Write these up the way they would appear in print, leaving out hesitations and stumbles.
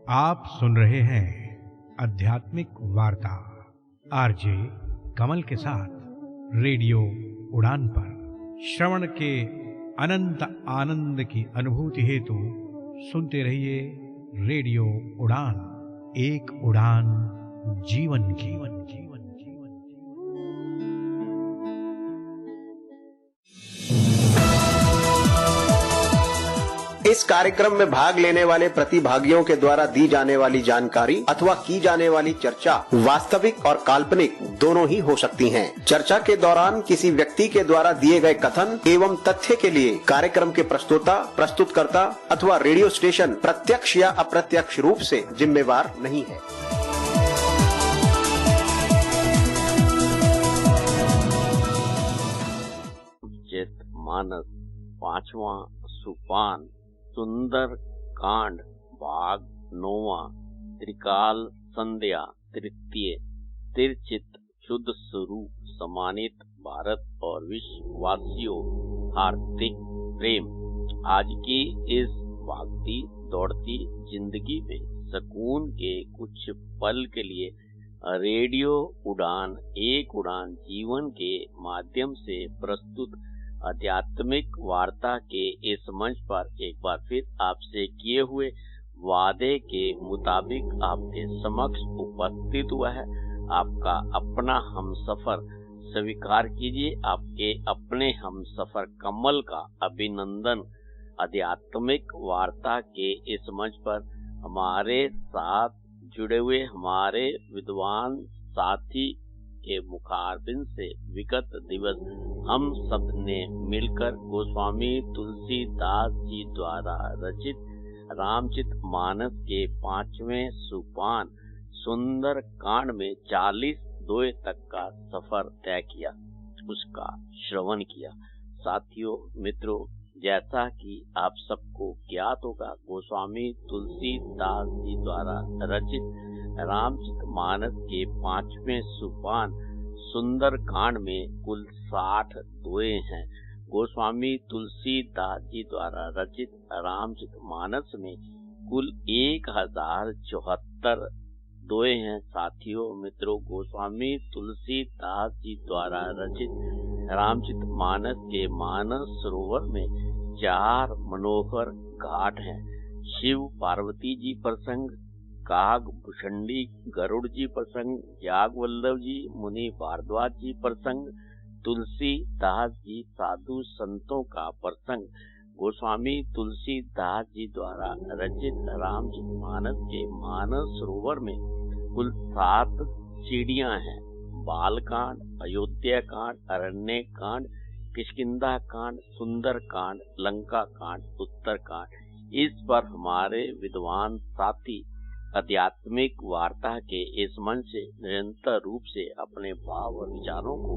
आप सुन रहे हैं आध्यात्मिक वार्ता आरजे कमल के साथ रेडियो उड़ान पर। श्रवण के अनंत आनंद की अनुभूति हेतु सुनते रहिए रेडियो उड़ान, एक उड़ान जीवन की। इस कार्यक्रम में भाग लेने वाले प्रतिभागियों के द्वारा दी जाने वाली जानकारी अथवा की जाने वाली चर्चा वास्तविक और काल्पनिक दोनों ही हो सकती हैं। चर्चा के दौरान किसी व्यक्ति के द्वारा दिए गए कथन एवं तथ्य के लिए कार्यक्रम के प्रस्तोता, प्रस्तुतकर्ता अथवा रेडियो स्टेशन प्रत्यक्ष या अप्रत्यक्ष रूप से जिम्मेवार नहीं है। मानस पांचवा सोपान सुंदर कांड भाग 9वां त्रिकाल संध्या तृतीय तिरचित शुद्ध स्वरूप सम्मानित भारत और विश्ववासियों हार्दिक प्रेम। आज की इस भागती दौड़ती जिंदगी में सुकून के कुछ पल के लिए रेडियो उड़ान एक उड़ान जीवन के माध्यम से प्रस्तुत आध्यात्मिक वार्ता के इस मंच पर एक बार फिर आपसे किए हुए वादे के मुताबिक आपके समक्ष उपस्थित हुआ है। आपका अपना हमसफर स्वीकार कीजिए, आपके अपने हमसफर कमल का अभिनंदन। आध्यात्मिक वार्ता के इस मंच पर हमारे साथ जुड़े हुए हमारे विद्वान साथी के मुखारबिंद से विगत दिवस हम सब ने मिलकर गोस्वामी तुलसीदास जी द्वारा रचित रामचरित मानस के 5वें सोपान सुंदर कांड में 40 दोहे तक का सफर तय किया, उसका श्रवण किया। साथियों मित्रों, जैसा कि आप सबको ज्ञात होगा, गोस्वामी तुलसीदास जी द्वारा रचित रामचरित मानस के 5वें सोपान सुंदर कांड में कुल 60 दोहे हैं। गोस्वामी तुलसीदास जी द्वारा रचित रामचरित मानस में कुल 1074 दोहे हैं। साथियों मित्रों, गोस्वामी तुलसीदास जी द्वारा रचित रामचरित मानस के मानस सरोवर में 4 मनोहर घाट हैं। शिव पार्वती जी प्रसंग, काग भुषंडी गरुड़ जी प्रसंग, याज्ञवल्लभ जी मुनि भारद्वाज जी प्रसंग, तुलसीदास जी साधु संतों का प्रसंग। गोस्वामी तुलसीदास जी द्वारा रचित रामचरित मानस के मानस सरोवर में कुल 7 सीढ़ियां हैं। बालकांड, अयोध्या कांड, अरण्य कांड, किष्किंधा कांड, सुंदर कांड, लंका कांड, उत्तर कांड। इस पर हमारे विद्वान साथी आध्यात्मिक वार्ता के इस मंच से निरंतर रूप से अपने भाव और विचारों को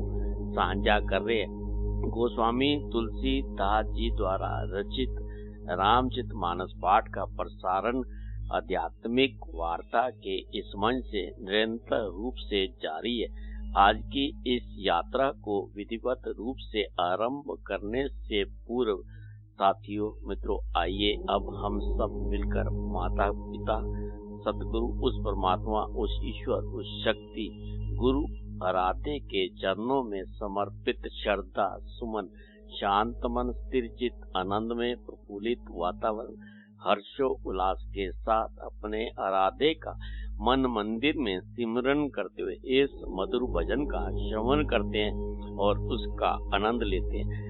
साझा कर रहे हैं। गोस्वामी तुलसीदास जी द्वारा रचित रामचरित मानस पाठ का प्रसारण आध्यात्मिक वार्ता के इस मंच से निरंतर रूप से जारी है। आज की इस यात्रा को विधिवत रूप से आरंभ करने से पूर्व साथियों मित्रों, आइए अब हम सब मिलकर माता पिता सतगुरु, उस परमात्मा, उस ईश्वर, उस शक्ति गुरु आराध्य के चरणों में समर्पित श्रद्धा सुमन, शांत मन, स्थिर चित्त, आनंद में प्रफुल्लित वातावरण, हर्षो उल्लास के साथ अपने आराध्य का मन मंदिर में सिमरन करते हुए इस मधुर भजन का श्रवण करते हैं और उसका आनंद लेते हैं।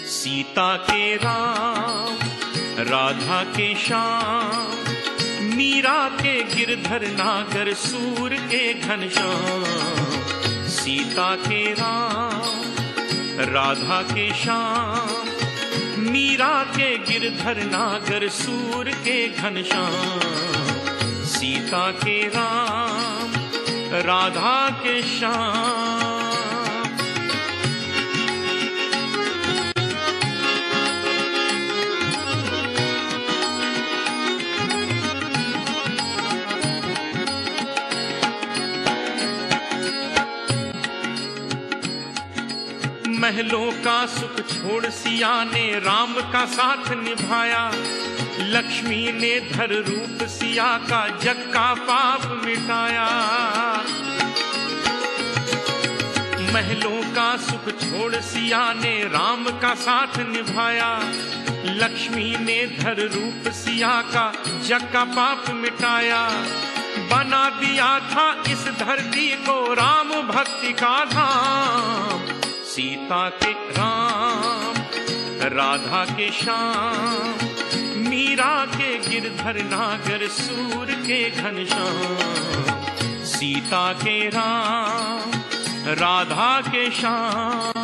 सीता के राम, राधा के श्याम, मीरा के गिरधर नागर सूर के घनश्याम। सीता के राम, राधा के श्याम, मीरा के गिरधर नागर सूर के घनश्याम। सीता के राम, राधा के श्याम। महलों का सुख छोड़ सिया ने राम का साथ निभाया, लक्ष्मी ने धर रूप सिया का जग का पाप मिटाया। महलों का सुख छोड़ सिया ने राम का साथ निभाया, लक्ष्मी ने धर रूप सिया का जग का पाप मिटाया। बना दिया था इस धरती को राम भक्ति का धाम, सीता के राम, राधा के श्याम, मीरा के गिरधर नागर सूर के घनश्याम। सीता के राम, राधा के श्याम।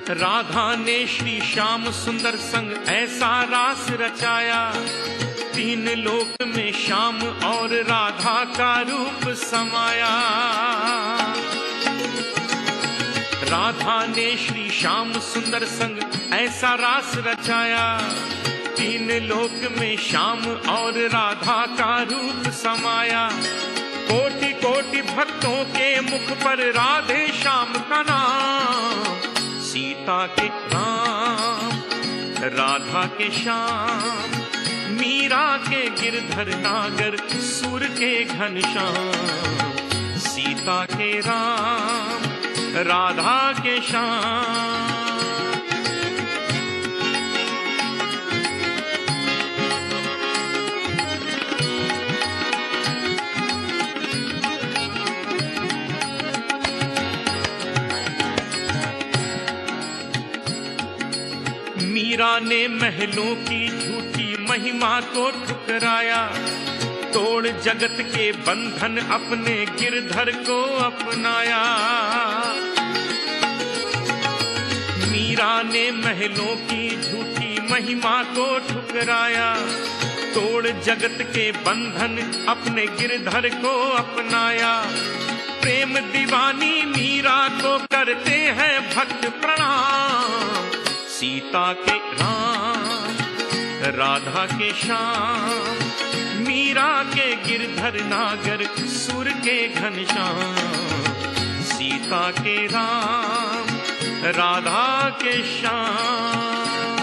राधा ने श्री श्याम सुंदर संग ऐसा रास रचाया, तीन लोक में श्याम और राधा का रूप समाया। राधा ने श्री श्याम सुंदर संग ऐसा रास रचाया, तीन लोक में श्याम और राधा का रूप समाया। कोटि कोटि भक्तों के मुख पर राधे श्याम का नाम, सीता के राम, राधा के श्याम, मीरा के गिरधर नागर सूर के घनश्याम। सीता के राम, राधा के श्याम। मीरा ने महलों की झूठी महिमा को ठुकराया, तोड़ जगत के बंधन अपने गिरधर को अपनाया। मीरा ने महलों की झूठी महिमा को ठुकराया, तोड़ जगत के बंधन अपने गिरधर को अपनाया। प्रेम दीवानी मीरा को करते हैं भक्त प्रणाम, सीता के राम, राधा के श्याम, मीरा के गिरधर नागर सूर के घनश्याम। सीता के राम, राधा के श्याम।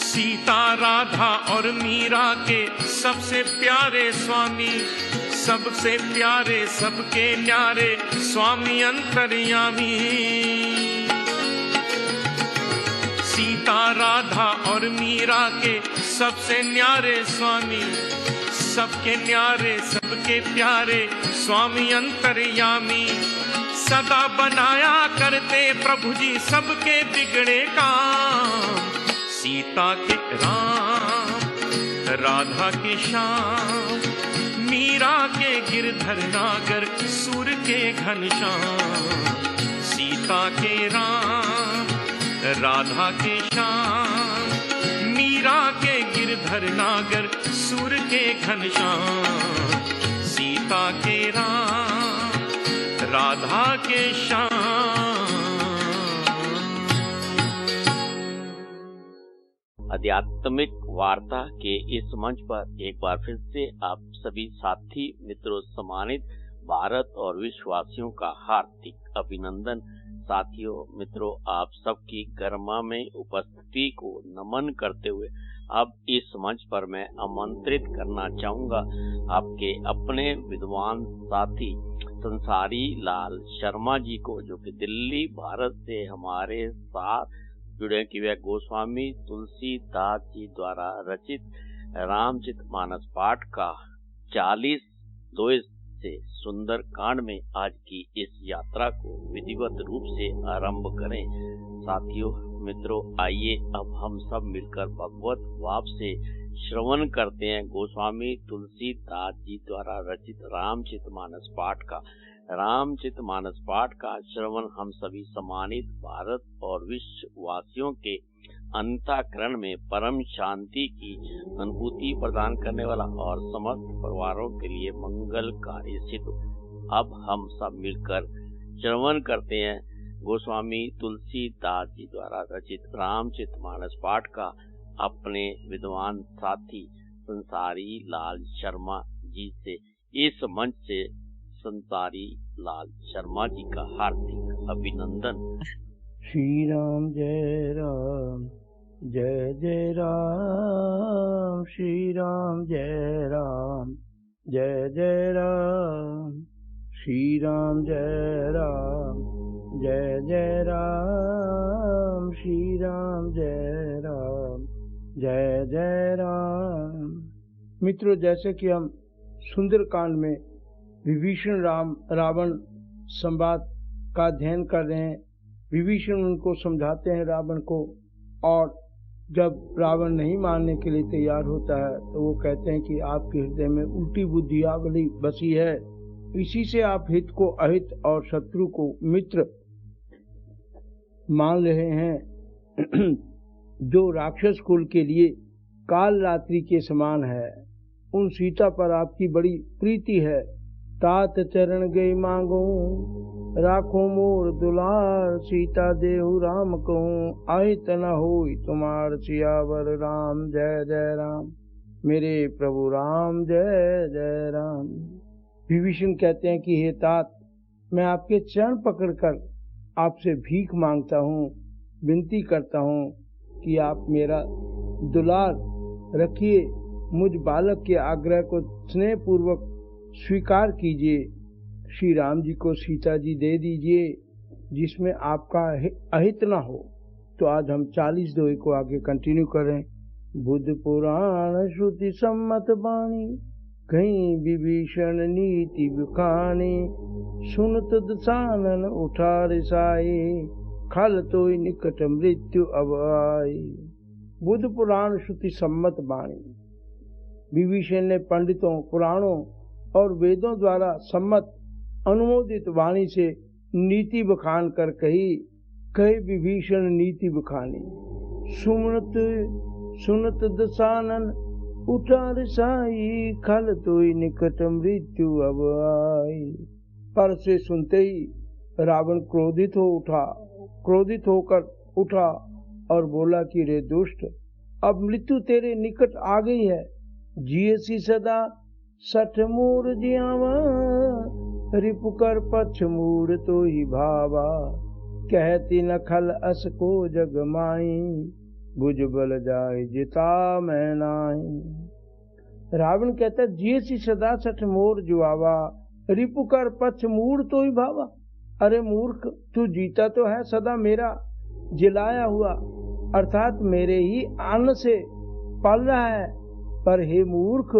सीता राधा और मीरा के सबसे प्यारे स्वामी, सबसे प्यारे सबके न्यारे स्वामी अंतर्यामी। सीता राधा और मीरा के सबसे न्यारे स्वामी, सबके न्यारे सबके प्यारे स्वामी अंतर्यामी। सदा बनाया करते प्रभु जी सबके बिगड़े काम, सीता के राम, राधा के श्याम, मीरा के गिरधर नागर सूर के घनश्याम। सीता के राम, राधा के श्याम, मीरा के गिरधर नागर सूर के घनश्याम। सीता के राम, राधा के श्याम। आध्यात्मिक वार्ता के इस मंच पर एक बार फिर से आप सभी साथी मित्रों, सम्मानित भारत और विश्ववासियों का हार्दिक अभिनंदन। साथियों मित्रों, आप सबकी गरिमा में उपस्थिति को नमन करते हुए अब इस मंच पर मैं आमंत्रित करना चाहूंगा आपके अपने विद्वान साथी संसारी लाल शर्मा जी को, जो कि दिल्ली भारत से हमारे साथ जुड़े कि वे गोस्वामी तुलसीदास जी द्वारा रचित रामचरितमानस पाठ का 42 से सुंदर कांड में आज की इस यात्रा को विधिवत रूप से आरंभ करें। साथियों मित्रों, आइए अब हम सब मिलकर भगवत भाव से श्रवण करते हैं गोस्वामी तुलसीदास जी द्वारा रचित रामचरितमानस पाठ का। रामचरितमानस पाठ का श्रवण हम सभी सम्मानित भारत और विश्व वासियों के अंतःकरण में परम शांति की अनुभूति प्रदान करने वाला और समस्त परिवारों के लिए मंगलकारी सिद्ध। अब हम सब मिलकर श्रवण करते हैं गोस्वामी तुलसीदास जी द्वारा रचित रामचरितमानस पाठ का अपने विद्वान साथी संसारी लाल शर्मा जी से। इस मंच से संसारी लाल शर्मा जी का हार्दिक अभिनंदन। श्री राम जय राम जय जय राम, श्री राम जय राम जय जय राम, श्री राम जय राम जय जय राम, श्री राम जय राम जय जय राम। मित्रों, जैसे कि हम सुंदरकांड में विभीषण रावण संवाद का अध्ययन कर रहे हैं। विभीषण उनको समझाते हैं रावण को, और जब रावण नहीं मानने के लिए तैयार होता है तो वो कहते हैं कि आपके हृदय में उल्टी बुद्धि आवली बसी है, इसी से आप हित को अहित और शत्रु को मित्र मान रहे हैं, जो राक्षस कुल के लिए काल रात्रि के समान है। उन सीता पर आपकी बड़ी प्रीति है। तात चरण गई मांगो राखो मोर दुलार, सीता देहु राम कहूँ आहित न होई तुम्हार, सियावर राम जय जय राम, मेरे प्रभु राम जय जय राम। विभीषण कहते हैं कि हे तात, मैं आपके चरण पकड़कर आपसे भीख मांगता हूँ, विनती करता हूँ कि आप मेरा दुलार रखिए, मुझ बालक के आग्रह को स्नेह पूर्वक स्वीकार कीजिए। श्री राम जी को सीता जी दे दीजिए जिसमें आपका अहित न हो। तो आज हम 40 दोहे को आगे कंटिन्यू करें। बुद्ध पुराण श्रुति सम्मत बाणी, कहीं विभीषण नीति बखानी, सुनत दसानन उठा रिसाए, खल तो निकट मृत्यु अब आई। बुद्ध पुराण श्रुति सम्मत बाणी, विभीषण ने पंडितों, पुराणों और वेदों द्वारा सम्मत अनुमोदित वाणी से नीति बखान कर कहे विभीषण नीति बखानी। सुनत दसानन उठा रिसाई, खल तोई निकट मृत्यु अब आई। पर से सुनते ही रावण क्रोधित होकर उठा और बोला कि रे दुष्ट, अब मृत्यु तेरे निकट आ गई है। जियसी सदा सठ मूर जियावा, रिपुकर पक्ष मूर तो ही भावा, कहती न खल अस को जग माई, बुझ बल जाए जिता मैं नाई। रावण कहता जियसी सदा सठ मोर जुआवा, रिपुकर पक्ष मूर तो ही भावा। अरे मूर्ख, तू जीता तो है सदा मेरा जिलाया हुआ, अर्थात मेरे ही अन्न से पल रहा है, पर हे मूर्ख,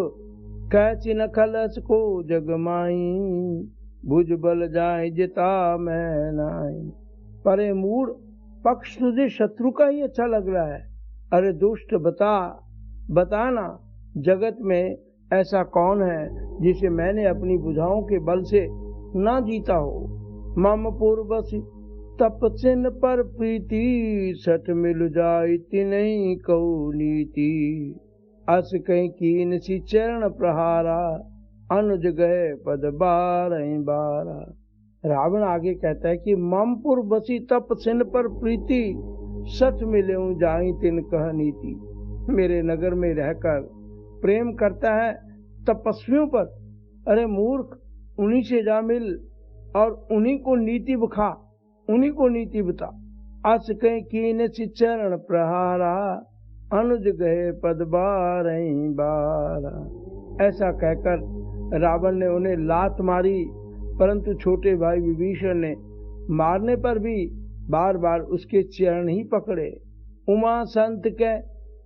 कैसी न खलस को जगमाई, बुझ बल जाए जिता मैं नाई। पर हे मूढ़, पक्ष तुझे शत्रु का ही अच्छा लग रहा है। अरे दुष्ट, बताना जगत में ऐसा कौन है जिसे मैंने अपनी भुजाओं के बल से ना जीता हो। मम पूर्वस तपसिन पर प्रीति, सठ मिल जाई तिनहि कहु नीति, अस कहीं कीन सी चरण प्रहारा, अनुज गए पद बारा। रावण आगे कहता है कि ममपुर बसी तप सिन पर प्रीति, सच मिले जाई तिन कह नीति। मेरे नगर में रहकर प्रेम करता है तपस्वियों पर। अरे मूर्ख, उन्हीं से जा मिल और उन्हीं को नीति बखा, उन्हीं को नीति बता। अस कहीं कीन सी चरण प्रहारा, अनुज गए पद बारा। ऐसा कहकर रावण ने उन्हें लात मारी, परंतु छोटे भाई विभीषण ने मारने पर भी बार बार उसके चरण ही पकड़े। उमा संत के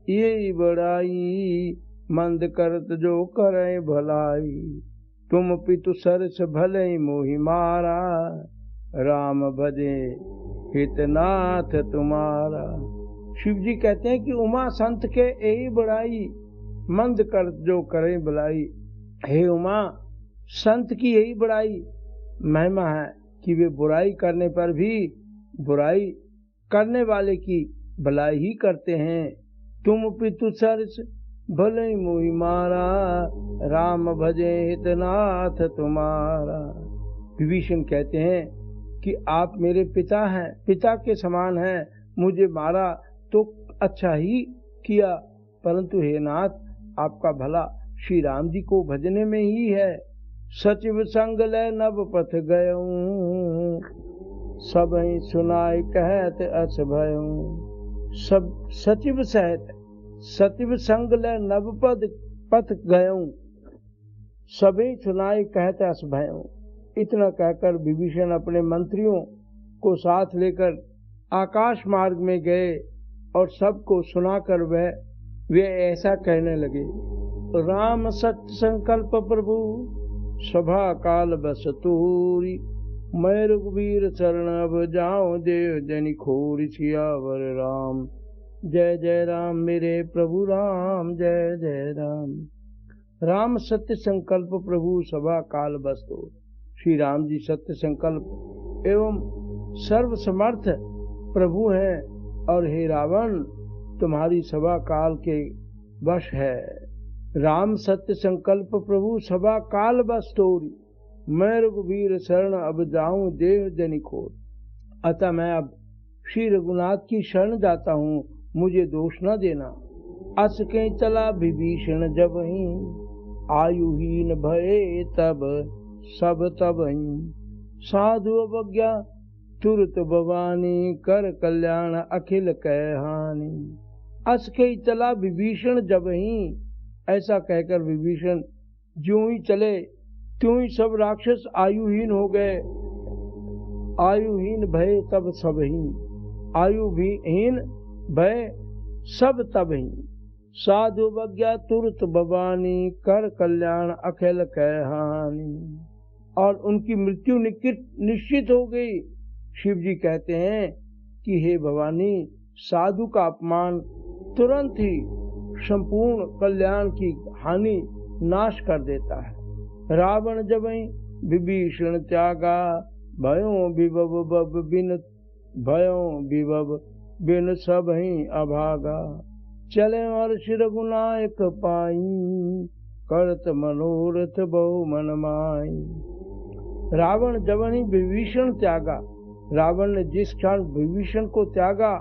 ये बड़ाई, मंद करत जो करे भलाई। तुम पितु सरस भले मोहि मारा, राम भजे हितनाथ तुम्हारा। शिव जी कहते हैं कि उमा संत के यही बड़ाई, मंद कर जो करे भलाई। हे उमा, संत की यही बड़ाई महिमा है कि वे बुराई करने पर भी बुराई करने वाले की भलाई ही करते हैं। तुम पितु सरस भले मोहि मारा, राम भजे हितनाथ तुम्हारा। विभीषण कहते हैं कि आप मेरे पिता हैं, पिता के समान हैं, मुझे मारा तो अच्छा ही किया, परंतु हे नाथ, आपका भला श्री राम जी को भजने में ही है। सचिव संग ले नभ पथ गयऊं, सब ही सुनाई कहत अस भयऊं। सब सचिव सहित सचिव संग ले नभ पथ गयऊं, सभी सुनाई कहत अस भयऊं। इतना कहकर विभीषण अपने मंत्रियों को साथ लेकर आकाश मार्ग में गए और सबको सुनाकर वे ऐसा कहने लगे। राम सत्य संकल्प प्रभु, सभा काल बस तूरी। मैं रघुवीर शरण अब जाऊं, देव जनि खोरी। सियावर राम जय जय राम, मेरे प्रभु राम जय जय राम। राम सत्य संकल्प प्रभु, सभा काल बस तूरी। श्री राम जी सत्य संकल्प एवं सर्व समर्थ प्रभु हैं, और हे रावण, तुम्हारी सभा काल के वश है। राम सत्य संकल्प प्रभु, सभा काल बस तोरी। मैं रघुवीर शरण अब जाऊं, देव जनि खोर। अतः मैं अब श्री रघुनाथ की शरण जाता हूँ, मुझे दोष न देना। अस के चला विभीषण जब ही, आयुहीन भये तब सब तब ही। साधु अवज्ञा तुरत भवानी, कर कल्याण अखिल कह हानि। अस के चला विभीषण जब ही, ऐसा कहकर विभीषण ज्यों ही चले त्यों ही सब राक्षस आयुहीन हो गए। आयुहीन भय तब सब ही, आयुहीन भय सब तब ही। साधु अवज्ञा तुरत भवानी, कर कल्याण अखिल कह हानि। और उनकी मृत्यु निश्चित हो गई। शिव जी कहते हैं कि हे भवानी, साधु का अपमान तुरंत ही संपूर्ण कल्याण की हानि नाश कर देता है। रावण जब विभीषण त्यागा, भयों विभव बब बिन, भयों विभव बिन सब ही अभागा। चले अर्ष रघुनायक पाई, करत मनोरथ बहु मन माई। रावण जब विभीषण त्यागा, रावण ने जिस क्षण विभीषण को त्यागा,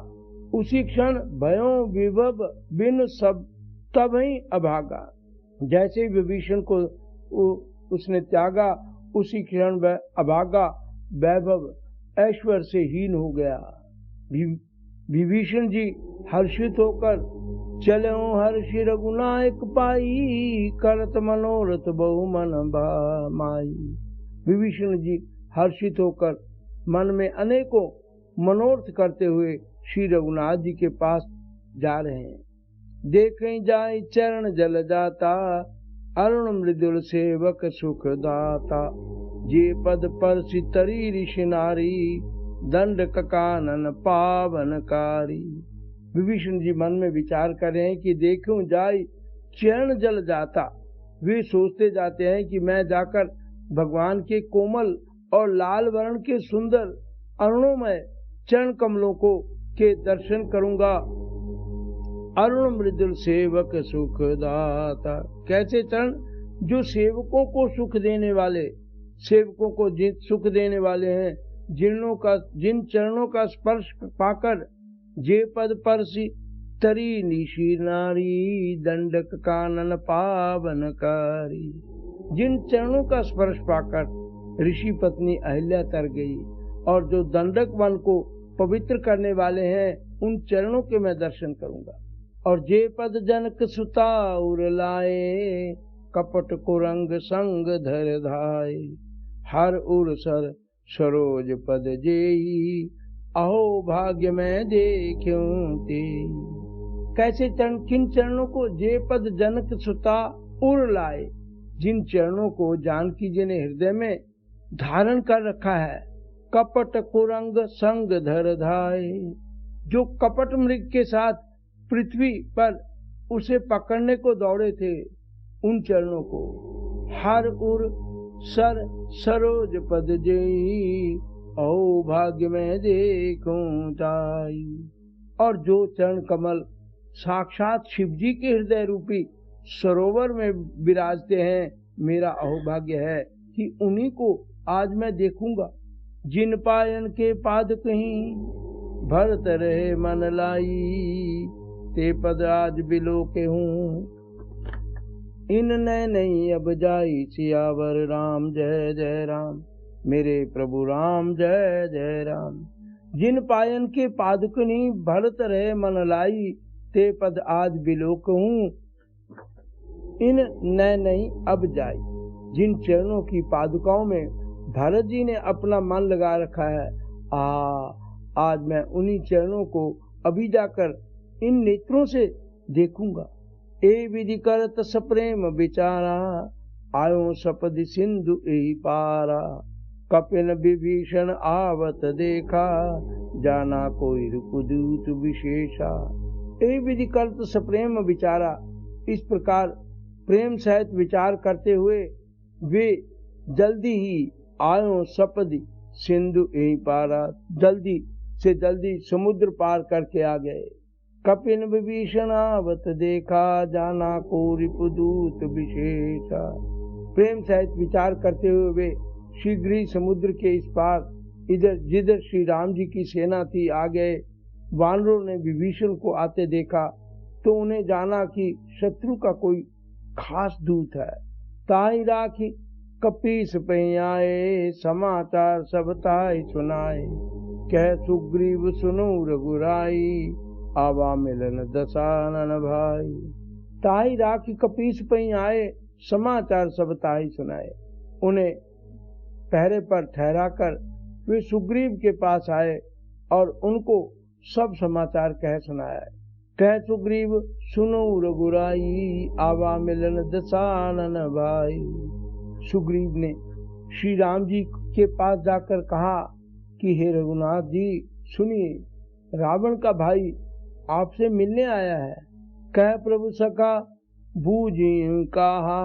उसी क्षण भयों विभव बिन सब तब ही अभागा। जैसे विभीषण को उसने त्यागा, उसी क्षण वह अभागा, वैभव ऐश्वर्य से हीन हो गया। विभीषण जी हर्षित होकर चले हर्षि रघुनायक पाई, करत मनोरथ बहु मन माई। विभीषण जी हर्षित होकर मन में अनेकों मनोरथ करते हुए श्री रघुनाथ जी के पास जा रहे हैं। देखें जाए चरण जल जाता, अरुण मृदुल सेवक सुख दाता। जे पद पर सितरी ऋषि नारी, दंड कानन पावनकारी। विभीषण जी मन में विचार कर रहे हैं कि देखूं जाए चरण जल जाता। वे सोचते जाते हैं कि मैं जाकर भगवान के कोमल और लाल वर्ण के सुंदर अरुणोमय चरण कमलों को के दर्शन करूंगा। अरुण मृदुल सेवक सुख दाता। कैसे चरण जो सेवकों को सुख देने वाले, सेवकों को सुख देने वाले हैं, जिन चरणों का स्पर्श पाकर जे पद परसी तरी निशी नारी, दंडक कानन पावनकारी। जिन चरणों का स्पर्श पाकर ऋषि पत्नी अहिल्या तर गई, और जो दंडक वन को पवित्र करने वाले हैं, उन चरणों के मैं दर्शन करूंगा। और जे पद जनक सुता उर लाए, कपट कुरंग संग धर धाय। हर उर सर सरोज पद जेई, अहो भाग्य में देखूं ते। कैसे चरण, किन चरणों को जे पद जनक सुता उड़ लाए, जिन चरणों को जानकी जी ने हृदय में धारण कर रखा है। कपट कुरंग संग धर धाए, जो कपट मृग के साथ पृथ्वी पर उसे पकड़ने को दौड़े थे, उन चरणों को। हर उर सर सरोज पद जेई, ओ भाग्य में देखूं ताई। और जो चरण कमल साक्षात शिव जी के हृदय रूपी सरोवर में विराजते हैं, मेरा अहोभाग्य है कि उन्हीं को आज मैं देखूंगा। जिन पायन के पाद कहीं भरत रहे मन लाई, ते पद आज बिलो के हूँ इन नए नहीं अब जाई। सियावर राम जय जय राम, मेरे प्रभु राम जय जय राम। जिन पायन के पादुकनी भरत रहे मन लाई, ते पद आज बिलोक हूँ इन नए नहीं अब जाई। जिन चरणों की पादुकाओं में भरत जी ने अपना मन लगा रखा है, आज मैं उन्हीं चरणों को अभी जाकर इन नेत्रों से देखूंगा। ए विधि करत सप्रेम विचारा, आयो सपदि सिंधु एहि पारा। कपिन विभीषण आवत देखा, जाना कोई रूपदूत विशेषा। ए विधि करत सप्रेम विचारा, इस प्रकार प्रेम सहित विचार करते हुए वे जल्दी ही आयो सपदि सिंधु एहि पारा, जल्दी से जल्दी समुद्र पार करके आ गए। कपिन विभीषण आवत देखा, जाना को रिपुदूत विशेषा। प्रेम सहित विचार करते हुए वे शीघ्र ही समुद्र के इस पार, इधर जिधर श्री राम जी की सेना थी, आ गए। वानरों ने विभीषण को आते देखा तो उन्हें जाना कि शत्रु का कोई खास दूत है। ताई राखी कपीस पे आए, समाचार सब ताई सुनाए। कह सुग्रीव सुनो रघुराई, आवा मिलन दशानन भाई। ताई राखी कपीस पे आए, समाचार सब ताई सुनाए। उन्हें पहरे पर ठहराकर वे सुग्रीव के पास आए और उनको सब समाचार कह सुनाया। कह सुग्रीव सुनो रघुराई, आवा मिलन दशानन भाई। सुग्रीव ने श्री राम जी के पास जाकर कहा कि हे रघुनाथ जी सुनिए, रावण का भाई आपसे मिलने आया है। कह प्रभु सखा बूझी कहा,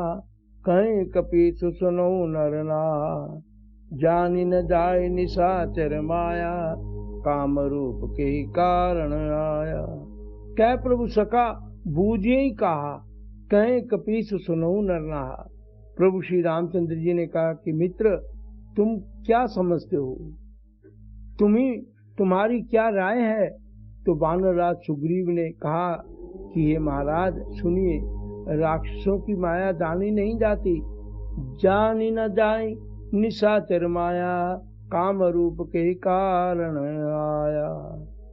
कहीं कपीस सुनो नर नाहा। जानी न जाय निशाचर माया, काम रूप के ही कारण आया। कह प्रभु सखा बूझिए ही कहा, कहीं कपीस सुनो नर नाहा। प्रभु श्री रामचंद्र जी ने कहा कि मित्र तुम क्या समझते हो, तुम्हारी क्या राय है। तो वानरराज सुग्रीव ने कहा कि हे महाराज सुनिए, राक्षसों की माया जानी नहीं जाती। जानी न जाए निशाचर माया, काम रूप के कारण आया।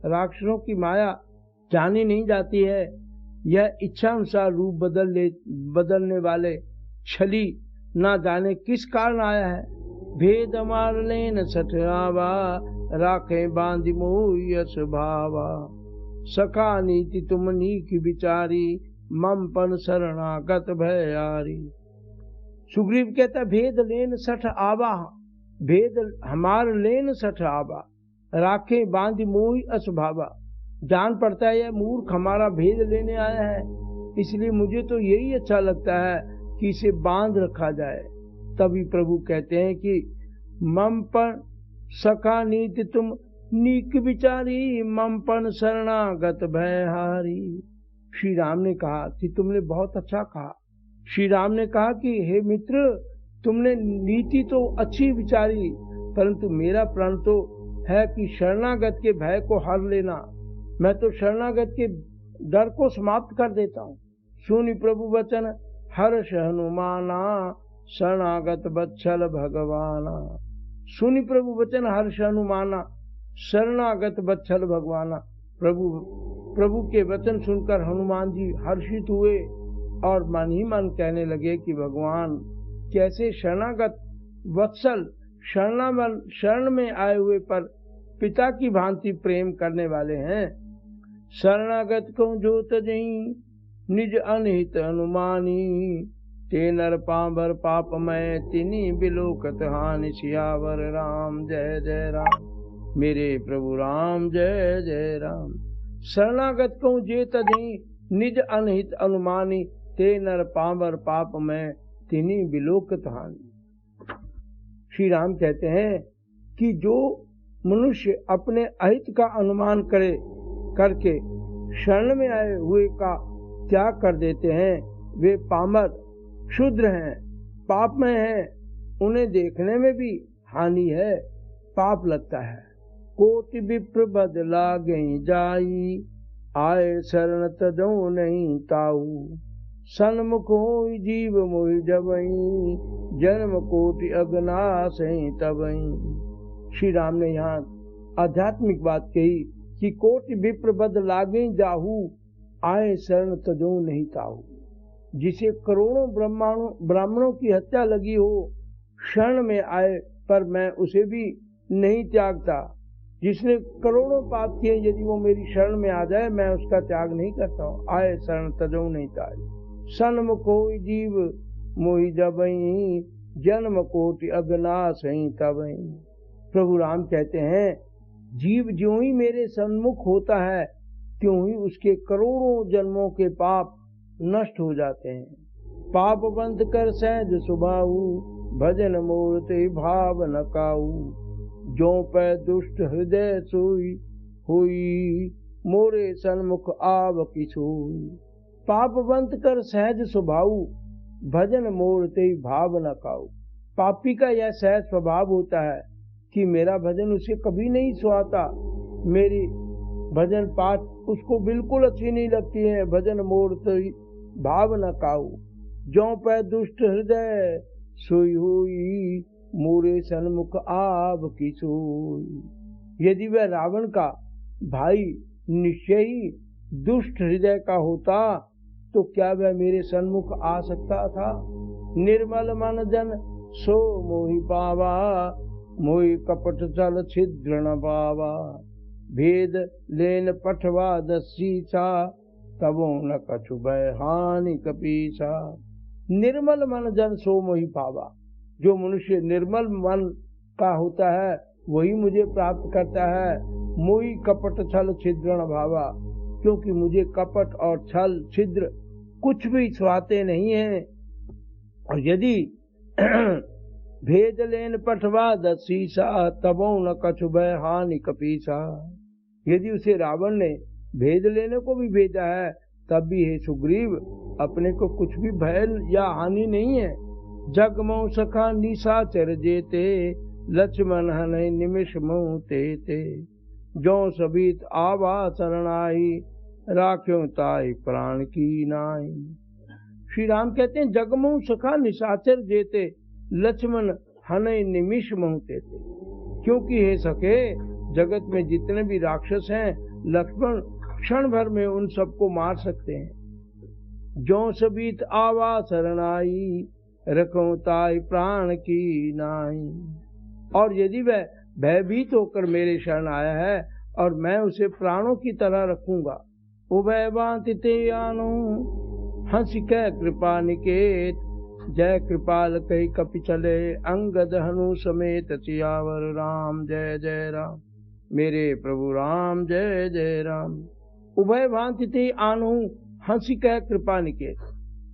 राक्षसों की माया जानी नहीं जाती है, यह इच्छा अनुसार रूप बदलने वाले छली ना जाने किस कारण आया है। भेद मार लेन सठ आवा, राखे बांधि मोहि यश भावा। सखा नीति तुम नीक विचारी, मम पन शरणागत भयारी। सुग्रीव कहता भेद लेन सठ आवा, भेद हमार लेन सठ आवा, राखे बांधि मोहि यश भावा। जान पड़ता है यह मूर्ख हमारा भेद लेने आया है, इसलिए मुझे तो यही अच्छा लगता है कि इसे बांध रखा जाए। तभी प्रभु कहते हैं कि मम पर सखा नीति तुम नीक विचारी, मम पन शरणागत भयहारी। श्री राम ने कहा कि तुमने बहुत अच्छा कहा। श्री राम ने कहा कि हे मित्र तुमने नीति तो अच्छी विचारी, परंतु मेरा प्रण तो है कि शरणागत के भय को हर लेना। मैं तो शरणागत के डर को समाप्त कर देता हूँ। सुनि प्रभु वचन हर्ष हनुमाना, शरणागत बत्सल भगवाना। सुनि प्रभु वचन हर्ष हनुमाना, शरणागत बत्सल भगवाना। प्रभु के वचन सुनकर हनुमान जी हर्षित हुए और मन ही मन कहने लगे कि भगवान कैसे शरणागत वत्सल शरण में आए हुए पर पिता की भांति प्रेम करने वाले हैं। शरणागत को जो तजहीं निज अनहित अनुमानी, ते नर पांबर पाप मैं तिनी बिलोकत हानि। सियावर राम जय जय राम, मेरे प्रभु राम जय जय राम। शरणागत को जे तजहीं निज अनहित अनुमानी, ते नर पांबर पाप मैं तिनी बिलोकत हानि। श्री राम कहते हैं कि जो मनुष्य अपने अहित का अनुमान करके शरण में आए हुए का त्याग कर देते हैं, वे पामर क्षुद्र हैं, पापमय हैं, उन्हें देखने में भी हानि है, पाप लगता है। कोटि विप्र बदला गई जाई, आए शरण तजो नहीं ताऊ। सन्मुख होई जीव मोहि जबई, जन्म कोटि अगनाश तबई। श्री राम ने यहाँ आध्यात्मिक बात कही कि कोटि विप्र बद लागे जाहू, आए शरण तजो नहीं ताऊ। जिसे करोड़ों ब्राह्मणों की हत्या लगी हो, शरण में आए पर मैं उसे भी नहीं त्यागता। जिसने करोड़ों पाप किए, यदि वो मेरी शरण में आ जाए मैं उसका त्याग नहीं करता हूँ। आए शरण तजो नहीं ताऊ। सन्मुख कोई जीव मोहि जबई, जन्म कोटि अगनाश तबई। प्रभु राम कहते हैं जीव ज्यों ही मेरे सन्मुख होता है, त्यों ही उसके करोड़ों जन्मों के पाप नष्ट हो जाते हैं। पाप बंद कर सहज सुभाऊ, भजन मूर्ति भाव न काऊ। जो पै दुष्ट हृदय सोई, हुई मोरे सन्मुख आव की सोई। पाप बंद कर सहज स्वभाव, भजन मूर्ति भाव न काऊ। पापी का यह सहज स्वभाव होता है कि मेरा भजन उसे कभी नहीं सुहाता, मेरी भजन पाठ उसको बिल्कुल अच्छी नहीं लगती है। भजन मूर्ति भाव न काऊ, जो पै दुष्ट हृदय सोई हुई, मोरे सन्मुख आव की सोई। यदि वह रावण का भाई निश्चय ही दुष्ट हृदय का होता तो क्या वह मेरे सन्मुख आ सकता था। निर्मल मन जन सो मोहि पावा, मोहि कपट चल छिद्र न पावा। भेद लेन पठवा दसीसा, तबो न कछु भय हानि कपीसा। निर्मल मन जन सो मोहि पावा। जो मनुष्य निर्मल मन का होता है वही मुझे प्राप्त करता है। मोहि कपट छल छिद्र न भावा, क्योंकि मुझे कपट और छल छिद्र कुछ भी सुहाते नहीं है। और यदि भेद लेन पठवा दसीसा, तबो न कछु भय हानि कपीसा। यदि उसे रावण ने भेद लेने को भी भेजा है तब भी हे सुग्रीव अपने को कुछ भी भय या हानि नहीं है। जगमऊ सखा निशाचर जेते, लक्ष्मण हनै निमिष मऊ तेते। जो सबीत आवा शरणाई, राख्यो ताई प्राण की नाई। श्री राम कहते हैं जगमऊ सखा निशाचर जेते, लक्ष्मण हनै निमिष मऊ तेते। क्योंकि हे सखे जगत में जितने भी राक्षस हैं, लक्ष्मण क्षण भर में उन सबको मार सकते हैं। जो सबीत आवा शरणाई, रखो ताई प्राण की नाई। और यदि वह भयभीत होकर मेरे शरण आया है और मैं उसे प्राणों की तरह रखूंगा। उभय बांति ते आनो, हंसी कह कृपा निकेत। जय कृपाल कही कपि चले, अंगद हनु समेत। सियावर राम जय जय राम, मेरे प्रभु राम जय जय राम। उभय भांति ते आनो, हंसी कह कृपा निकेत।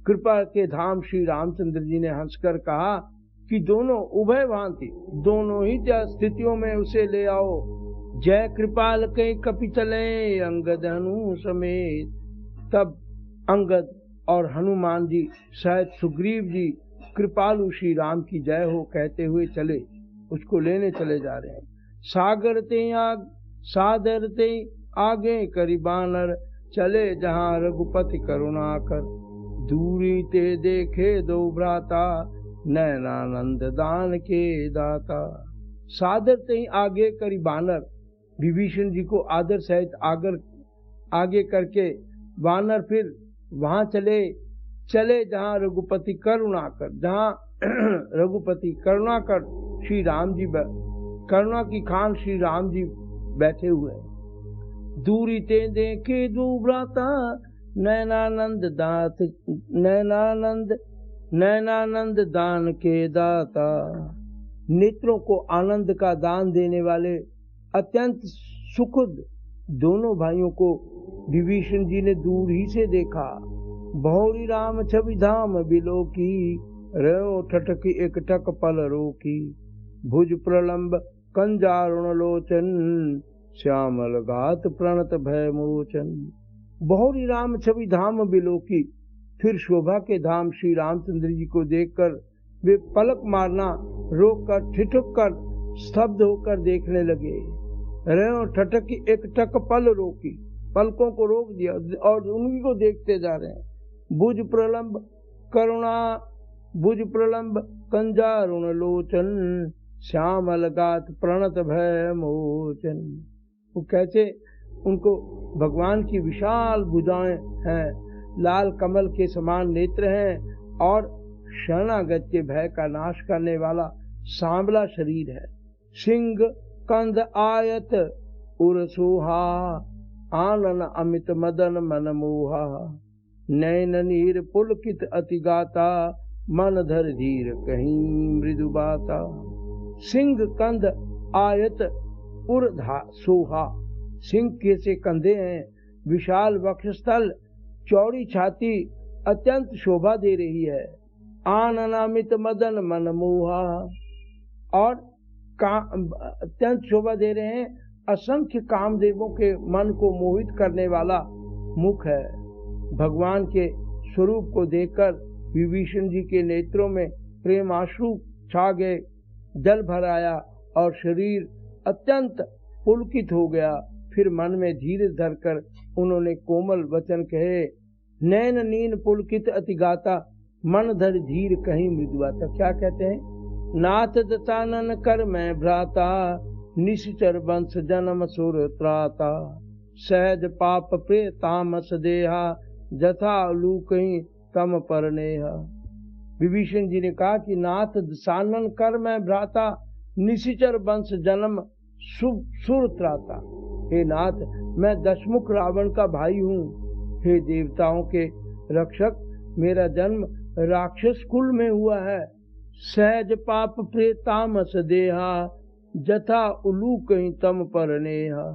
कृपा के धाम श्री रामचंद्र जी ने हंसकर कहा कि दोनों उभय भांति, दोनों ही स्थितियों में उसे ले आओ। जय कृपाल कई कपि चले, अंगद हनु समेत। तब अंगद और हनुमान जी शायद सुग्रीव जी कृपालु श्री राम की जय हो कहते हुए चले, उसको लेने चले जा रहे हैं। सादर ते आगे करी बानर, चले जहाँ रघुपति करुणा कर। दूरी ते देखे दो भ्राता, नैनानंद दान के दाता। सादर ते आगे करी बानर, विभीषण जी को आदर सहित आगे करके वानर फिर वहां चले जहाँ रघुपति करुणा कर। जहाँ रघुपति करुणा कर श्री राम जी करुणा की खान श्री राम जी बैठे हुए हैं। दूरी ते देखे दो भ्राता, नैनानंद दान के दाता। नेत्रों को आनंद का दान देने वाले अत्यंत सुखद दोनों भाइयों को विभीषण जी ने दूर ही से देखा। बहुरी राम छवि धाम बिलोकी, रयो ठटक एक टक पल रोकी। भुज प्रलंब कंजारुण लोचन, श्यामल गात प्रणत भय मोचन। बहुरी राम छवि धाम बिलोकी। फिर शोभा के धाम श्री रामचंद्र जी को देखकर वे पलक मारना रोककर ठिठुक कर स्तब्ध होकर देखने लगे। रयो ठटक एक टक पल रोकी, पलकों को रोक दिया और उन्हीं को देखते जा रहे हैं। भुज प्रलंब कंजारुण लोचन, श्यामल गात प्रणत भय मोचन। वो कैसे उनको भगवान की विशाल भुजाएं हैं, लाल कमल के समान नेत्र हैं और शरणागत के भय का नाश करने वाला सांवला शरीर है। सिंह कंद आयत उर सोहा, आनन अमित मदन मन मोहा। नैन नीर पुलकित अति गाता, मन धर धीर कहीं मृदु बाता। सिंह कंद आयत उर सोहा, सिंह के से कंधे हैं, विशाल वक्षस्थल, चौड़ी छाती अत्यंत शोभा दे रही है। आननामित मदन मन मोहा, और अत्यंत शोभा दे रहे हैं। असंख्य कामदेवों के मन को मोहित करने वाला मुख है। भगवान के स्वरूप को देखकर विभीषण जी के नेत्रों में प्रेम आश्रु छा गए, जल भर आया और शरीर अत्यंत पुलकित हो गया। फिर मन में धीरज धरकर उन्होंने कोमल वचन कहे। नैन नीन पुलकित अति गाता, मन धर धीर कहीं मृदुआता। क्या कहते हैं? नाथ दशानन कर मैं भ्राता, निशिचर वंश जन्म सुर त्राता। सहज पाप प्रे तामस देहा, जथा लूकहीं तम पर नेहा। विभीषण जी ने कहा कि नाथ दशानन कर मैं भ्राता, निशिचर वंश जन्म सुर त्राता। हे नाथ, मैं दशमुख रावण का भाई हूँ। हे देवताओं के रक्षक, मेरा जन्म राक्षस कुल में हुआ है। सहज पाप प्रेतामस देहा, जथा उलू कहीं तम पर नेहा।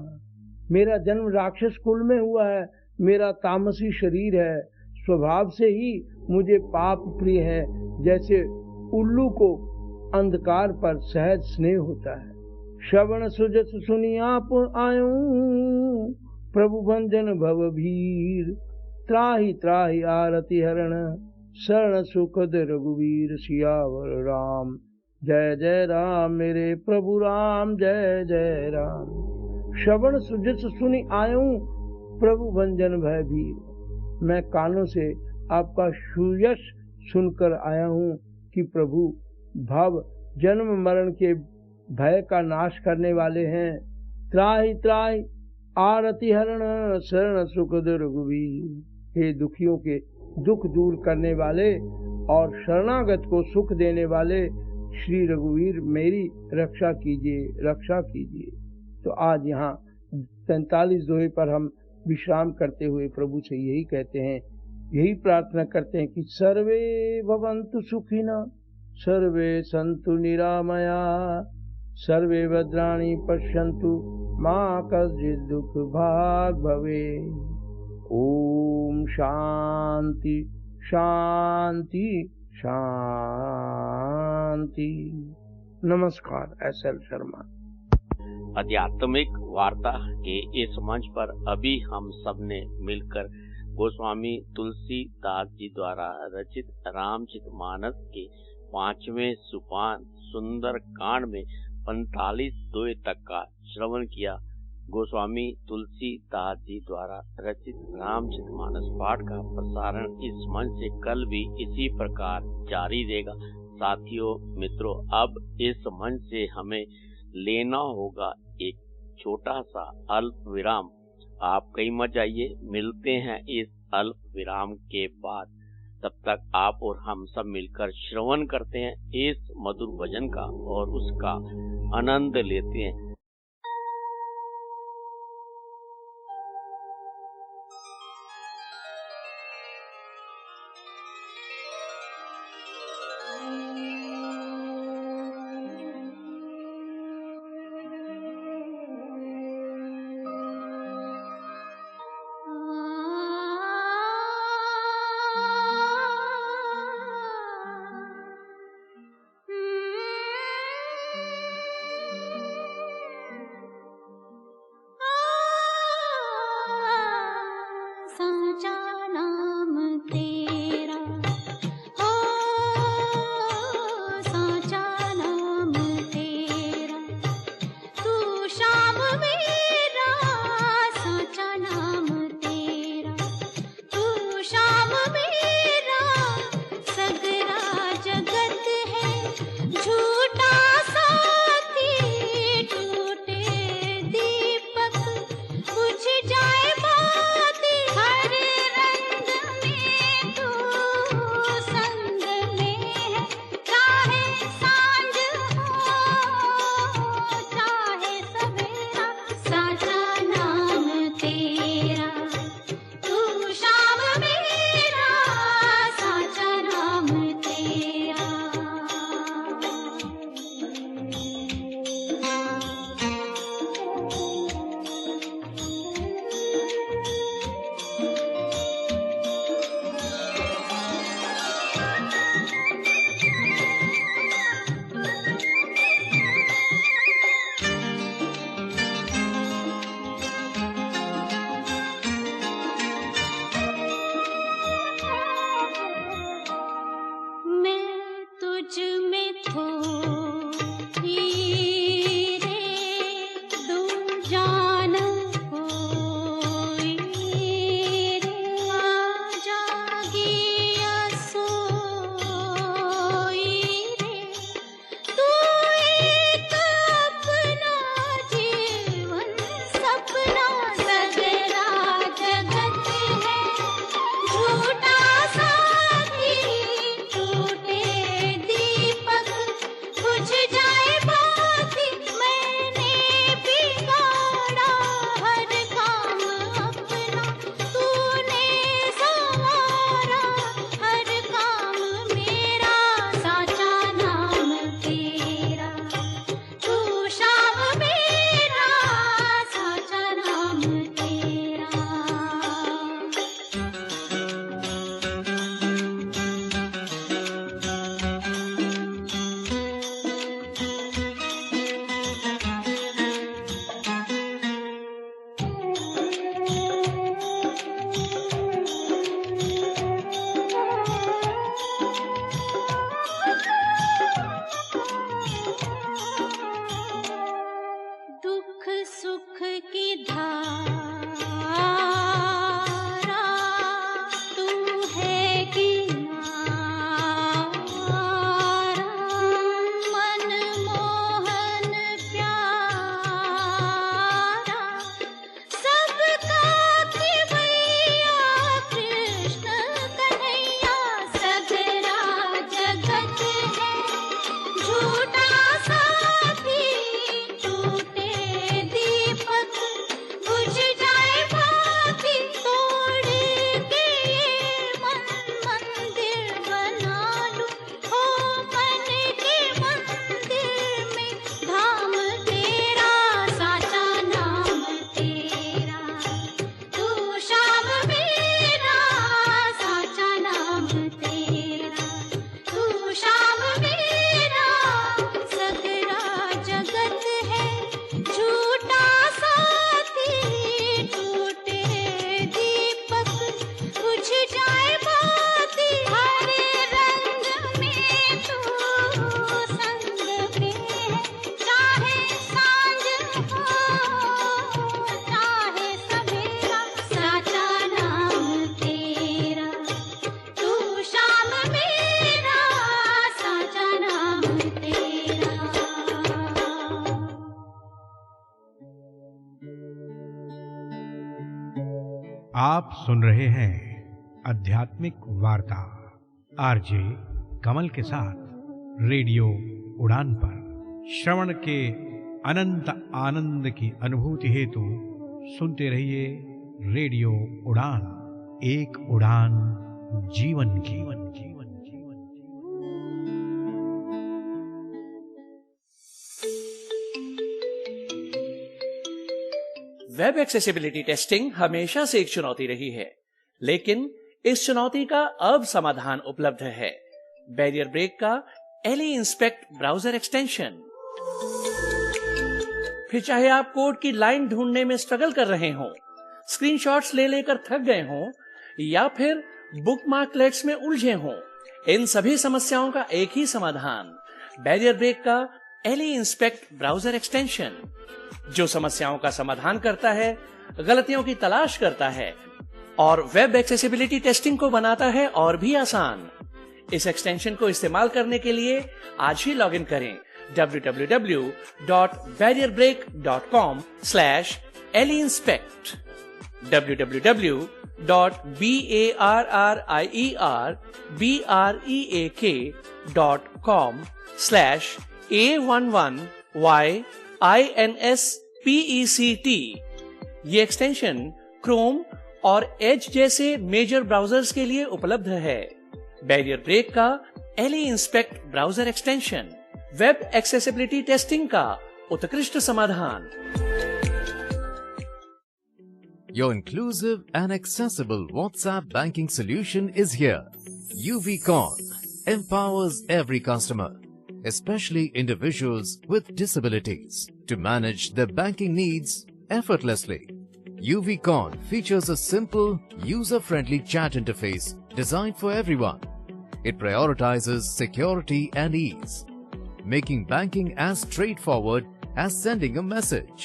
मेरा जन्म राक्षस कुल में हुआ है, मेरा तामसी शरीर है। स्वभाव से ही मुझे पाप प्रिय है, जैसे उल्लू को अंधकार पर सहज स्नेह होता है। श्रवण सुजस सुनी आप आयूं, प्रभु भंजन भव भीर। त्राहि त्राहि आरति हरण, शरण सुखद रघुवीर। सियावर राम जय जय राम, मेरे प्रभु राम जय जय राम। श्रवण सुजस सुनी आयूं, प्रभु भंजन भय भीर। मैं कानों से आपका सुयश सुनकर आया हूँ कि प्रभु भव जन्म मरण के भय का नाश करने वाले हैं। त्राहि त्राहि आरति हरण, शरण सुखद रघुवीर। हे दुखियों के दुख दूर करने वाले और शरणागत को सुख देने वाले श्री रघुवीर, मेरी रक्षा कीजिए, रक्षा कीजिए। तो आज यहाँ 43 दोहे पर हम विश्राम करते हुए प्रभु से यही कहते हैं, यही प्रार्थना करते हैं कि सर्वे भवन्तु सुखिनः, सर्वे सन्तु निरामया, सर्वे भद्राणि पश्यन्तु, मा कश्चित् दुःख भाग् भवेत्। ओम शांति शांति शांति। नमस्कार। SL शर्मा। आध्यात्मिक वार्ता के इस मंच पर अभी हम सब ने मिलकर गोस्वामी तुलसीदास जी द्वारा रचित रामचरितमानस के 5वें सोपान सुंदर कांड में 45 दोहे तक का श्रवण किया। गोस्वामी तुलसीदास जी द्वारा रचित रामचरितमानस पाठ का प्रसारण इस मंच से कल भी इसी प्रकार जारी रहेगा। साथियों मित्रों, अब इस मंच से हमें लेना होगा एक छोटा सा अल्प विराम। आप कहीं मत जाइए, मिलते हैं इस अल्प विराम के बाद। तब तक आप और हम सब मिलकर श्रवण करते हैं इस मधुर भजन का और उसका आनंद लेते हैं। आप सुन रहे हैं आध्यात्मिक वार्ता आरजे कमल के साथ रेडियो उड़ान पर। श्रवण के अनंत आनंद की अनुभूति हेतु सुनते रहिए रेडियो उड़ान, एक उड़ान जीवन की। वेब एक्सेसिबिलिटी टेस्टिंग हमेशा से एक चुनौती रही है, लेकिन इस चुनौती का अब समाधान उपलब्ध है। बैरियर ब्रेक का एली इंस्पेक्ट ब्राउजर एक्सटेंशन। फिर चाहे आप कोड की लाइन ढूंढने में स्ट्रगल कर रहे हों, स्क्रीनशॉट्स ले लेकर थक गए हों, या फिर बुकमार्कलेट्स में उलझे हों, इन सभी समस्याओं का एक ही समाधान, बैरियर ब्रेक का एली इंस्पेक्ट ब्राउजर एक्सटेंशन, जो समस्याओं का समाधान करता है, गलतियों की तलाश करता है और वेब एक्सेसिबिलिटी टेस्टिंग को बनाता है और भी आसान। इस एक्सटेंशन को इस्तेमाल करने के लिए आज ही लॉगिन करें www.barrierbreak.com/leinspect www.barrierbreak.com/A11YINSPECT। ये एक्सटेंशन क्रोम और एज जैसे मेजर ब्राउजर्स के लिए उपलब्ध है। बैरियर ब्रेक का ally inspect browser extension, web accessibility testing का उत्कृष्ट समाधान। Your inclusive and accessible WhatsApp banking solution is here. UVCon empowers every customer, especially individuals with disabilities, to manage their banking needs effortlessly. UVCon features a simple, user-friendly chat interface designed for everyone. It prioritizes security and ease, making banking as straightforward as sending a message.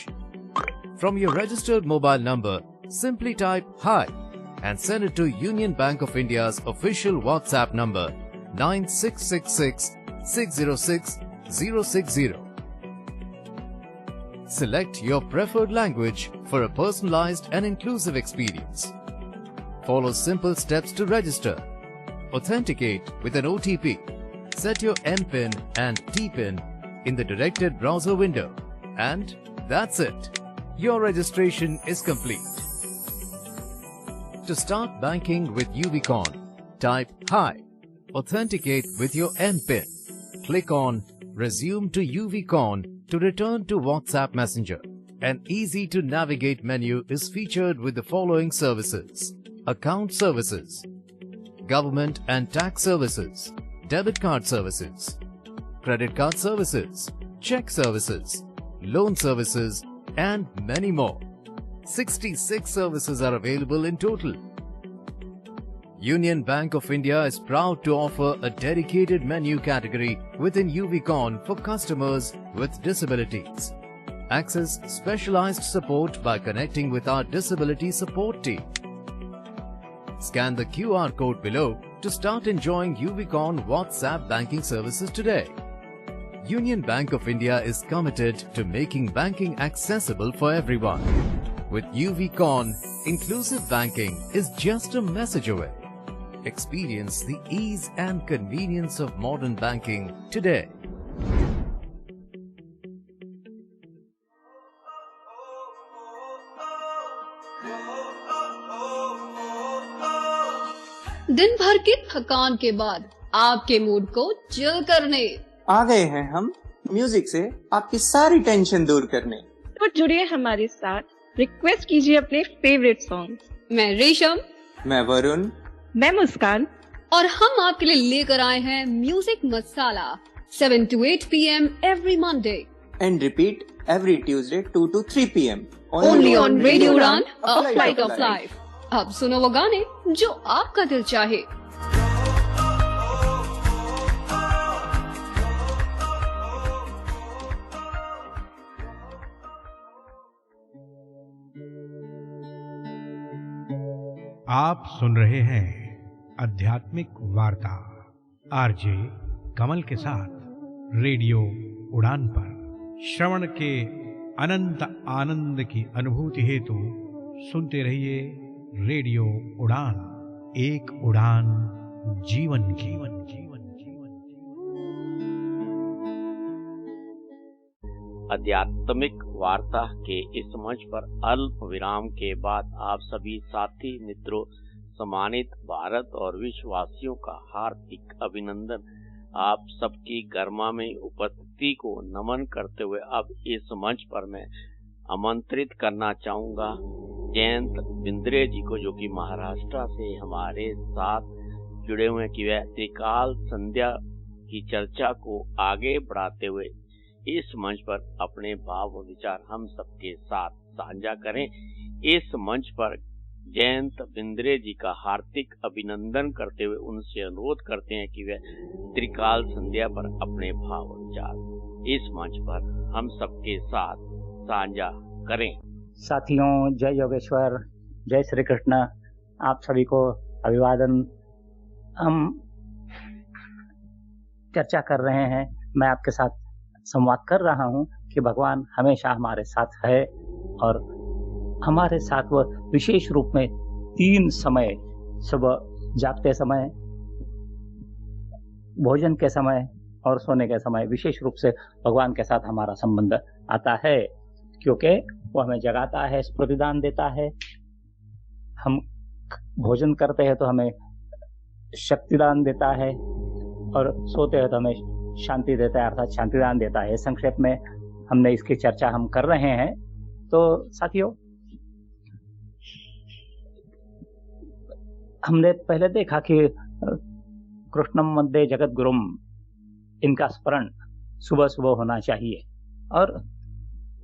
From your registered mobile number, simply type "Hi" and send it to Union Bank of India's official WhatsApp number 9666606060. Select your preferred language for a personalized and inclusive experience. Follow simple steps to register. Authenticate with an OTP. Set your MPIN and TPIN in the directed browser window. And that's it. Your registration is complete. To start banking with UVCon, type "Hi", authenticate with your MPIN. Click on Resume to UVCon to return to WhatsApp Messenger. An easy-to-navigate menu is featured with the following services: account services, government and tax services, debit card services, credit card services, check services, loan services, and many more. 66 services are available in total. Union Bank of India is proud to offer a dedicated menu category within UVCon for customers with disabilities. Access specialized support by connecting with our disability support team. Scan the QR code below to start enjoying UVCon WhatsApp banking services today. Union Bank of India is committed to making banking accessible for everyone. With UVCon, inclusive banking is just a message away. Experience the ease and convenience of modern banking today. दिन भर की थकान के बाद आपके mood को chill करने आ गए हैं हम म्यूजिक से आपकी सारी टेंशन दूर करने। तो जुड़िए हमारे साथ, रिक्वेस्ट कीजिए अपने फेवरेट सॉन्ग। मैं रेशम, मैं वरुण, मैं मुस्कान, और हम आपके लिए लेकर आए हैं music masala 7 to 8 PM every Monday and repeat every Tuesday 2 to 3 PM only on Radio Udan, a flight of life. अब सुनो वो गाने जो आपका दिल चाहे। आप सुन रहे हैं आध्यात्मिक वार्ता आरजे कमल के साथ रेडियो उड़ान पर। श्रवण के अनंत आनंद की अनुभूति हेतु सुनते रहिए रेडियो उड़ान, एक उड़ान जीवन की। आध्यात्मिक वार्ता के इस मंच पर अल्प विराम के बाद आप सभी साथी मित्रों, सम्मानित भारत और विश्ववासियों का हार्दिक अभिनंदन। आप सबकी गर्मा में उपस्थिति को नमन करते हुए अब इस मंच पर मैं आमंत्रित करना चाहूंगा जयंत बिंद्रे जी को, जो कि महाराष्ट्र से हमारे साथ जुड़े हुए, कि वह त्रिकाल संध्या की चर्चा को आगे बढ़ाते हुए इस मंच पर अपने भाव और विचार हम सबके साथ साझा करें। इस मंच पर जयंत बिंद्रे जी का हार्दिक अभिनंदन करते हुए उनसे अनुरोध करते हैं कि वे त्रिकाल संध्या पर अपने भाव और विचार इस मंच पर हम सबके साथ साझा करें। साथियों, जय योगेश्वर, जय श्री कृष्ण। आप सभी को अभिवादन। हम चर्चा कर रहे हैं, मैं आपके साथ संवाद कर रहा हूं कि भगवान हमेशा हमारे साथ है और हमारे साथ वो विशेष रूप में 3 समय, सुबह जागते समय, भोजन के समय और सोने के समय, विशेष रूप से भगवान के साथ हमारा संबंध आता है, क्योंकि वो हमें जगाता है, स्फूर्ति दान देता है। हम भोजन करते हैं तो हमें शक्ति दान देता है और सोते हैं तो हमें शांति देता है, अर्थात शांति दान देता है। संक्षेप में हमने इसकी चर्चा हम कर रहे हैं। तो साथियों, हमने पहले देखा कि कृष्णम वंदे जगत गुरुम, इनका स्मरण सुबह सुबह होना चाहिए। और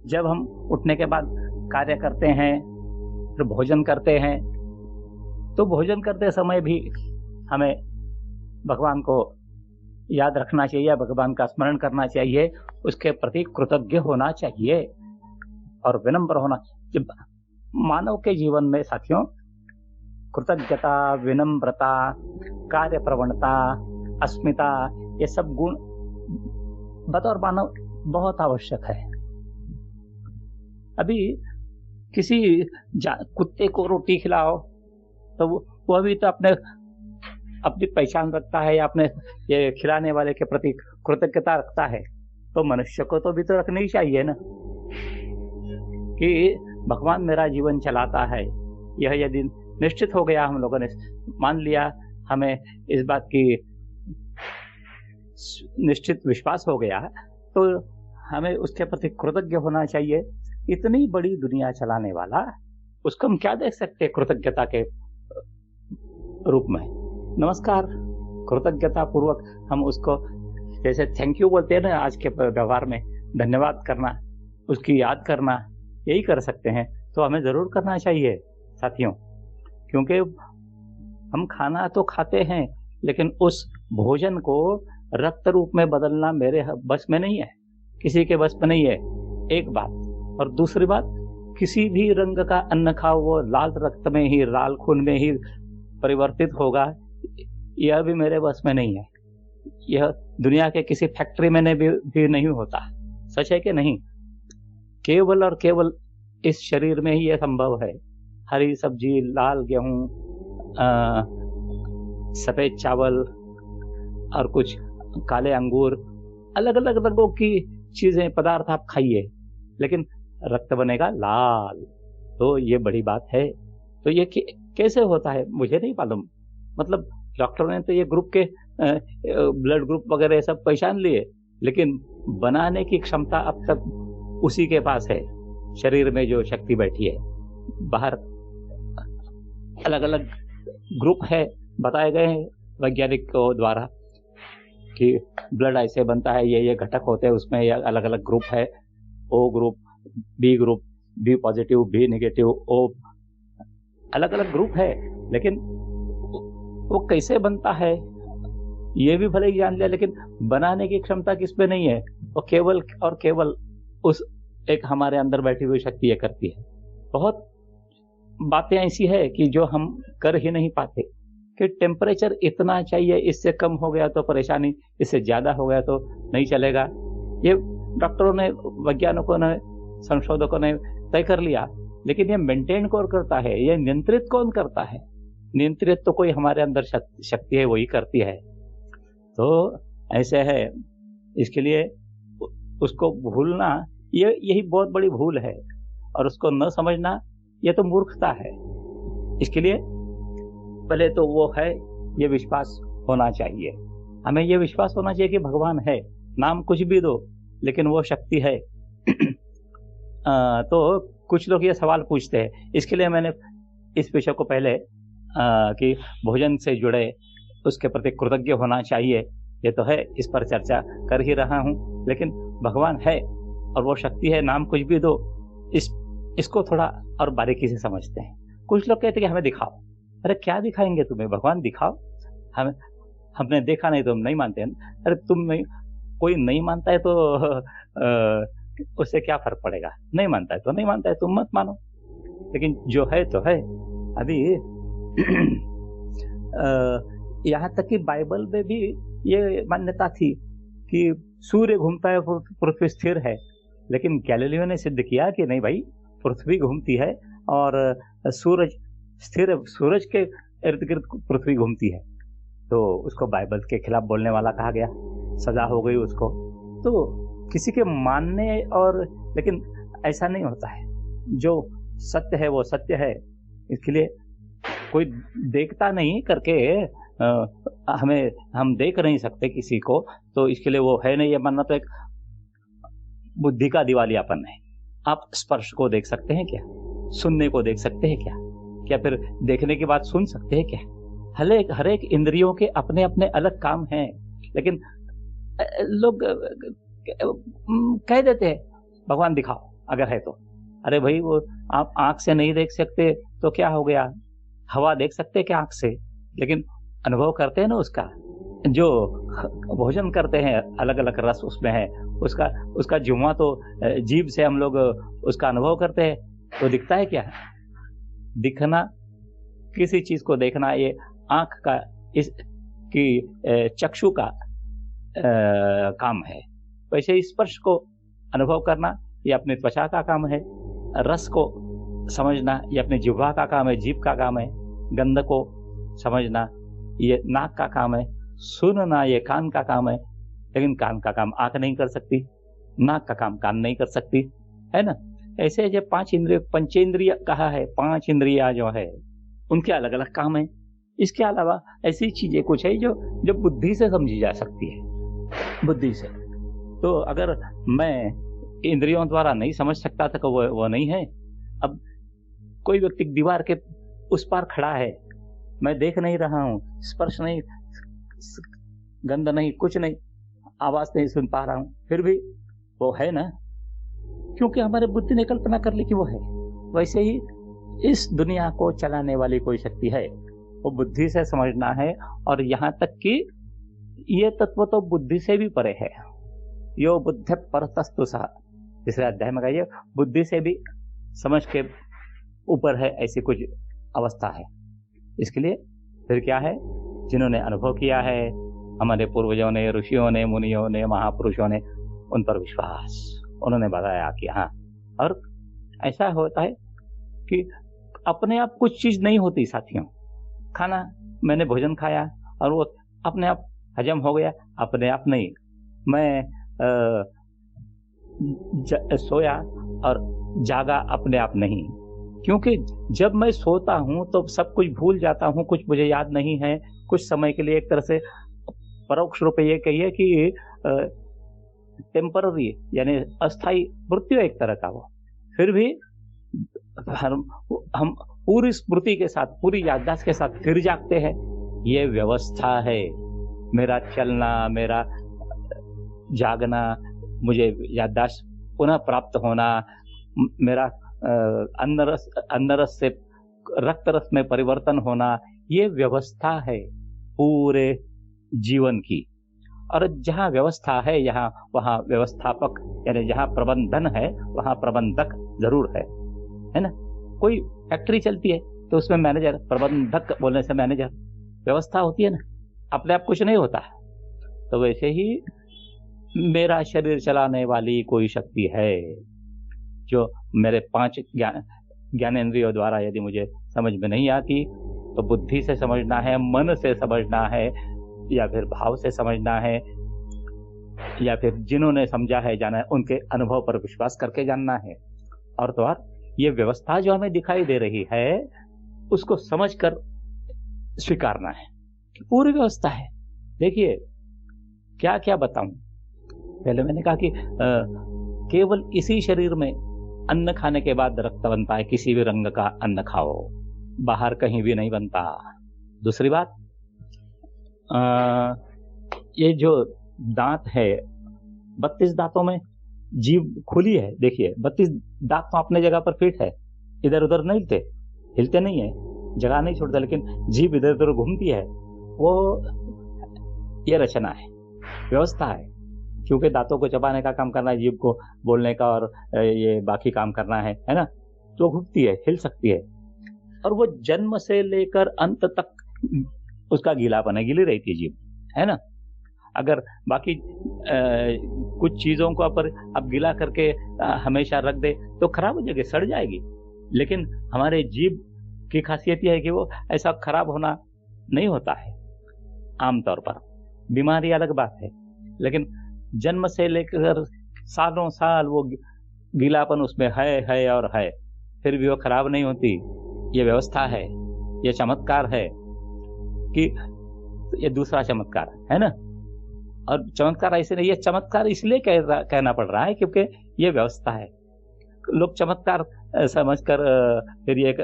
जब हम उठने के बाद कार्य करते हैं, फिर भोजन करते हैं, तो भोजन करते समय भी हमें भगवान को याद रखना चाहिए, भगवान का स्मरण करना चाहिए, उसके प्रति कृतज्ञ होना चाहिए और विनम्र होना। जब मानव के जीवन में साथियों कृतज्ञता, विनम्रता, कार्य प्रवणता, अस्मिता, ये सब गुण बतौर मानव बहुत आवश्यक है। अभी किसी कुत्ते को रोटी खिलाओ तो वो अभी तो अपनी पहचान रखता है या अपने ये खिलाने वाले के प्रति कृतज्ञता रखता है, तो मनुष्य को तो भी तो रखनी ही चाहिए ना, कि भगवान मेरा जीवन चलाता है। यह यदि निश्चित हो गया, हम लोगों ने मान लिया, हमें इस बात की निश्चित विश्वास हो गया, तो हमें उसके प्रति कृतज्ञ होना चाहिए। इतनी बड़ी दुनिया चलाने वाला, उसको हम क्या देख सकते हैं कृतज्ञता के रूप में? नमस्कार, कृतज्ञता पूर्वक हम उसको, जैसे थैंक यू बोलते हैं ना आज के व्यवहार में, धन्यवाद करना, उसकी याद करना, यही कर सकते हैं। तो हमें जरूर करना चाहिए साथियों, क्योंकि हम खाना तो खाते हैं, लेकिन उस भोजन को रक्त रूप में बदलना मेरे बस में नहीं है, किसी के बस में नहीं है, एक बात। और दूसरी बात, किसी भी रंग का अन्न खाओ, वो लाल रक्त में ही, लाल खून में ही परिवर्तित होगा, यह भी मेरे बस में नहीं है। यह दुनिया के किसी फैक्ट्री में भी नहीं होता। सच है कि नहीं? केवल और केवल इस शरीर में ही यह संभव है। हरी सब्जी, लाल गेहूं, सफेद चावल और कुछ काले अंगूर, अलग अलग रंगों की चीजें, पदार्थ आप खाइए, लेकिन रक्त बनेगा लाल। तो ये बड़ी बात है। तो ये कैसे होता है मुझे नहीं मालूम। मतलब डॉक्टर ने तो ये ग्रुप के ब्लड ग्रुप वगैरह सब पहचान लिए, लेकिन बनाने की क्षमता अब तक उसी के पास है, शरीर में जो शक्ति बैठी है। बाहर अलग अलग ग्रुप है, बताए गए हैं वैज्ञानिकों द्वारा कि ब्लड ऐसे बनता है, ये घटक होते हैं, उसमें ये अलग अलग ग्रुप है, O group, B positive, B negative, O, अलग अलग ग्रुप है। लेकिन वो कैसे बनता है ये भी भले ही जान लिया, लेकिन बनाने की क्षमता किस पे नहीं है। वो केवल और केवल उस एक हमारे अंदर बैठी हुई शक्ति ये करती है। बहुत बातें ऐसी है कि जो हम कर ही नहीं पाते, कि टेम्परेचर इतना चाहिए, इससे कम हो गया तो परेशानी, इससे ज्यादा हो गया तो नहीं चलेगा। ये डॉक्टरों ने, वैज्ञानिकों ने, संशोधकों ने तय कर लिया, लेकिन ये मेंटेन कौन करता है, ये नियंत्रित कौन करता है? नियंत्रित तो कोई हमारे अंदर शक्ति है, वही करती है। तो ऐसे है, इसके लिए उसको भूलना यही बहुत बड़ी भूल है, और उसको न समझना ये तो मूर्खता है। इसके लिए पहले तो वो है, ये विश्वास होना चाहिए। हमें ये विश्वास होना चाहिए कि भगवान है, नाम कुछ भी दो लेकिन वो शक्ति है। तो कुछ लोग ये सवाल पूछते हैं, इसके लिए मैंने इस विषय को पहले कि भोजन से जुड़े उसके प्रति कृतज्ञ होना चाहिए, ये तो है, इस पर चर्चा कर ही रहा हूँ। लेकिन भगवान है और वो शक्ति है, नाम कुछ भी दो, इसको थोड़ा और बारीकी से समझते हैं। कुछ लोग कहते हैं कि हमें दिखाओ। अरे क्या दिखाएंगे तुम्हें? भगवान दिखाओ, हमने देखा नहीं तो हम नहीं मानते हैं। अरे तुम नहीं, कोई नहीं मानता है तो उससे क्या फर्क पड़ेगा? नहीं मानता है तो नहीं मानता है, तुम मत मानो, लेकिन जो है तो है। अभी यहाँ तक कि बाइबल में भी ये मान्यता थी कि सूर्य घूमता है, पृथ्वी स्थिर है, लेकिन गैलीलियो ने सिद्ध किया कि नहीं भाई, पृथ्वी घूमती है और सूरज स्थिर है, सूरज के इर्द गिर्द पृथ्वी घूमती है। तो उसको बाइबल के खिलाफ बोलने वाला कहा गया, सजा हो गई उसको। तो किसी के मानने और, लेकिन ऐसा नहीं होता है, जो सत्य है वो सत्य है। इसके लिए कोई देखता नहीं करके हम देख नहीं सकते किसी को, तो इसके लिए वो है नहीं ये मानना तो एक बुद्धि का दिवालियापन है। आप स्पर्श को देख सकते हैं क्या? सुनने को देख सकते हैं क्या? क्या फिर देखने के बाद सुन सकते हैं क्या? हर एक इंद्रियों के अपने अपने अलग काम हैं, लेकिन लोग कह देते हैं भगवान दिखाओ अगर है तो। अरे भाई, वो आप आंख से नहीं देख सकते तो क्या हो गया? हवा देख सकते क्या आंख से? लेकिन अनुभव करते हैं ना उसका। जो भोजन करते हैं अलग अलग रस उसमें है, उसका जुम्मा तो जीभ से हम लोग उसका अनुभव करते हैं, तो दिखता है क्या? दिखना, किसी चीज को देखना, ये आंख का, चक्षु का काम है। वैसे स्पर्श को अनुभव करना ये अपनी त्वचा का काम है, रस को समझना ये अपने जिह्वा का काम है, जीभ का काम है, गंध को समझना ये नाक का काम है, सुनना ये कान का काम है। लेकिन कान का काम आंख नहीं कर सकती, नाक का काम कान नहीं कर सकती, है ना। ऐसे जो पांच इंद्रिय, पंचेंद्रिय कहा है, पांच इंद्रिया जो है उनके अलग अलग काम है। इसके अलावा ऐसी चीजें कुछ है जो बुद्धि से समझी जा सकती है, बुद्धि से। तो अगर मैं इंद्रियों द्वारा नहीं समझ सकता था तो वो नहीं है। अब कोई व्यक्ति दीवार के उस पार खड़ा है, मैं देख नहीं रहा हूं, स्पर्श नहीं, गंध नहीं, कुछ नहीं, आवाज नहीं सुन पा रहा हूं, फिर भी वो है ना, क्योंकि हमारे बुद्धि ने कल्पना कर ली कि वो है। वैसे ही इस दुनिया को चलाने वाली कोई शक्ति है, वो बुद्धि से समझना है। और यहाँ तक कि ये तत्व तो बुद्धि से भी परे है। यो बुद्धि परतस्तु सह, तीसरे अध्याय में कहिए, बुद्धि से भी समझ के ऊपर है, ऐसी कुछ अवस्था है। इसके लिए फिर क्या है, जिन्होंने अनुभव किया है, हमारे पूर्वजों ने, ऋषियों ने, मुनियों ने, महापुरुषों ने, उन पर विश्वास, उन्होंने बताया कि हाँ। और ऐसा होता है कि अपने आप कुछ चीज नहीं होती साथियों। खाना, मैंने भोजन खाया और वो अपने आप हजम हो गया, अपने आप नहीं। मैं सोया और जागा अपने आप नहीं, क्योंकि जब मैं सोता हूं तो सब कुछ भूल जाता हूं, कुछ मुझे याद नहीं है। कुछ समय के लिए एक तरह से परोक्ष रूप ये कहिए कि टेम्पररी, यानी अस्थाई मृत्यु एक तरह का वो। फिर भी हम पूरी स्मृति के साथ, पूरी याददाश्त के साथ फिर जागते हैं। ये व्यवस्था है, मेरा चलना, मेरा जागना, मुझे याददाश्त पुनः प्राप्त होना, मेरा अन्न रस से रक्त रस में परिवर्तन होना, ये व्यवस्था है पूरे जीवन की। और जहाँ व्यवस्था है यहाँ वहाँ व्यवस्थापक, यानी जहाँ प्रबंधन है वहाँ प्रबंधक जरूर है ना। कोई फैक्ट्री चलती है तो उसमें मैनेजर, प्रबंधक बोलने से मैनेजर, व्यवस्था होती है ना, अपने आप कुछ नहीं होता। तो वैसे ही मेरा शरीर चलाने वाली कोई शक्ति है जो मेरे पांच ज्ञान ज्ञानेंद्रियों द्वारा यदि मुझे समझ में नहीं आती तो बुद्धि से समझना है, मन से समझना है, या फिर भाव से समझना है, या फिर जिन्होंने समझा है जाना है उनके अनुभव पर विश्वास करके जानना है। और तो और ये व्यवस्था जो हमें दिखाई दे रही है उसको समझकर स्वीकारना है। पूरी व्यवस्था है। देखिए क्या क्या बताऊं। पहले मैंने कहा कि केवल इसी शरीर में अन्न खाने के बाद रक्त बनता है। किसी भी रंग का अन्न खाओ, बाहर कहीं भी नहीं बनता। दूसरी बात, ये जो दांत है, 32 दांतों में जीभ खुली है। देखिए 32 दांत तो अपने जगह पर फिट है, इधर उधर नहीं हिलते नहीं है, जगह नहीं छोड़ते, लेकिन जीभ इधर उधर घूमती है। वो ये रचना है, व्यवस्था है। क्योंकि दांतों को चबाने का काम करना है, जीभ को बोलने का और ये बाकी काम करना है ना, तो घूमती है, हिल सकती है। और वो जन्म से लेकर अंत तक उसका गीलापन है, गीली रहती है जीभ, है ना। अगर बाकी कुछ चीजों को अब गीला करके हमेशा रख दे तो खराब हो जाएगी, सड़ जाएगी। लेकिन हमारे जीभ की खासियत यह है कि वो ऐसा खराब होना नहीं होता है आमतौर पर। बीमारी अलग बात है, लेकिन जन्म से लेकर सालों साल वो गीलापन उसमें है और है, फिर भी वो खराब नहीं होती। ये व्यवस्था है, ये चमत्कार है कि ये दूसरा चमत्कार है ना। और चमत्कार ऐसे नहीं, ये चमत्कार इसलिए कहना पड़ रहा है क्योंकि ये व्यवस्था है। लोग चमत्कार समझकर फिर ये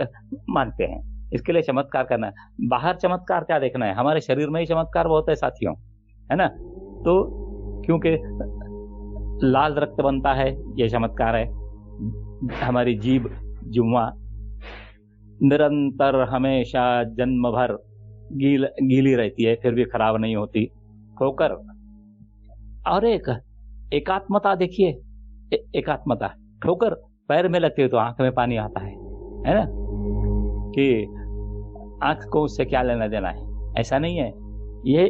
मानते हैं, इसके लिए चमत्कार करना है। बाहर चमत्कार क्या देखना है, हमारे शरीर में ही चमत्कार बहुत है साथियों, है ना। तो क्योंकि लाल रक्त बनता है, ये चमत्कार है। हमारी जीभ जुम्मा निरंतर हमेशा जन्म भर गीली रहती है, फिर भी खराब नहीं होती। ठोकर और एकात्मता देखिए, एकात्मता। ठोकर पैर में लगती है तो आंख में पानी आता है ना, कि आंख को उससे क्या लेना देना है, ऐसा नहीं है। ये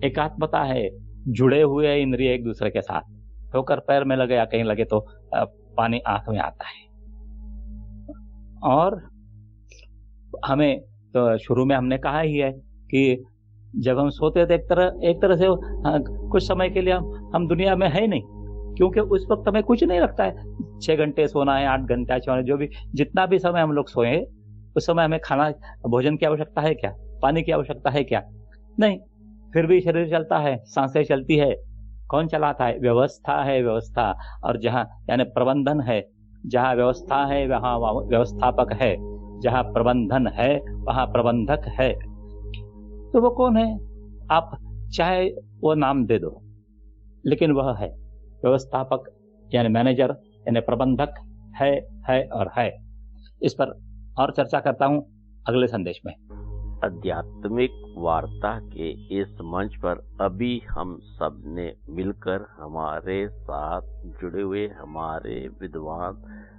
एकात्मता है, जुड़े हुए इंद्रिय एक दूसरे के साथ। ठोकर पैर में लगे या कहीं लगे तो पानी आंख में आता है। और हमें तो शुरू में हमने कहा ही है कि जब हम सोते थे एक तरह से कुछ समय के लिए हम दुनिया में है नहीं, क्योंकि उस वक्त हमें कुछ नहीं लगता है। 6 घंटे सोना है, 8 घंटा सोना है, जो भी जितना भी समय हम लोग सोए उस समय हमें खाना भोजन की आवश्यकता है क्या, पानी की आवश्यकता है क्या? नहीं। फिर भी शरीर चलता है, सांसें चलती है। कौन चलाता है? व्यवस्था है, व्यवस्था। और जहाँ यानी प्रबंधन है, जहाँ व्यवस्था है वहाँ व्यवस्थापक है, जहाँ प्रबंधन है वहाँ प्रबंधक है। तो वो कौन है? आप चाहे वो नाम दे दो, लेकिन वह है व्यवस्थापक, यानी मैनेजर, यानी प्रबंधक है और है। इस पर और चर्चा करता हूं अगले संदेश में। आध्यात्मिक वार्ता के इस मंच पर अभी हम सब ने मिलकर हमारे साथ जुड़े हुए हमारे विद्वान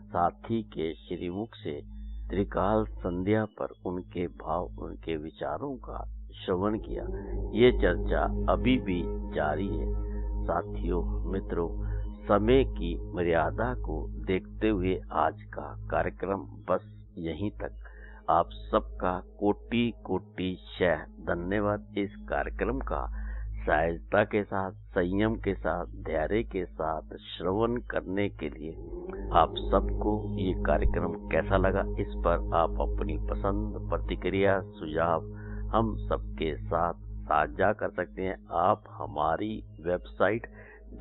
साथी के श्रीमुख से त्रिकाल संध्या पर उनके भाव, उनके विचारों का श्रवण किया। ये चर्चा अभी भी जारी है। साथियों, मित्रों, समय की मर्यादा को देखते हुए आज का कार्यक्रम बस यहीं तक। आप सबका कोटि कोटि शह धन्यवाद। इस कार्यक्रम का सहजता के साथ, संयम के साथ, धैर्य के साथ श्रवण करने के लिए आप सबको ये कार्यक्रम कैसा लगा, इस पर आप अपनी पसंद, प्रतिक्रिया, सुझाव हम सबके साथ साझा कर सकते हैं। आप हमारी वेबसाइट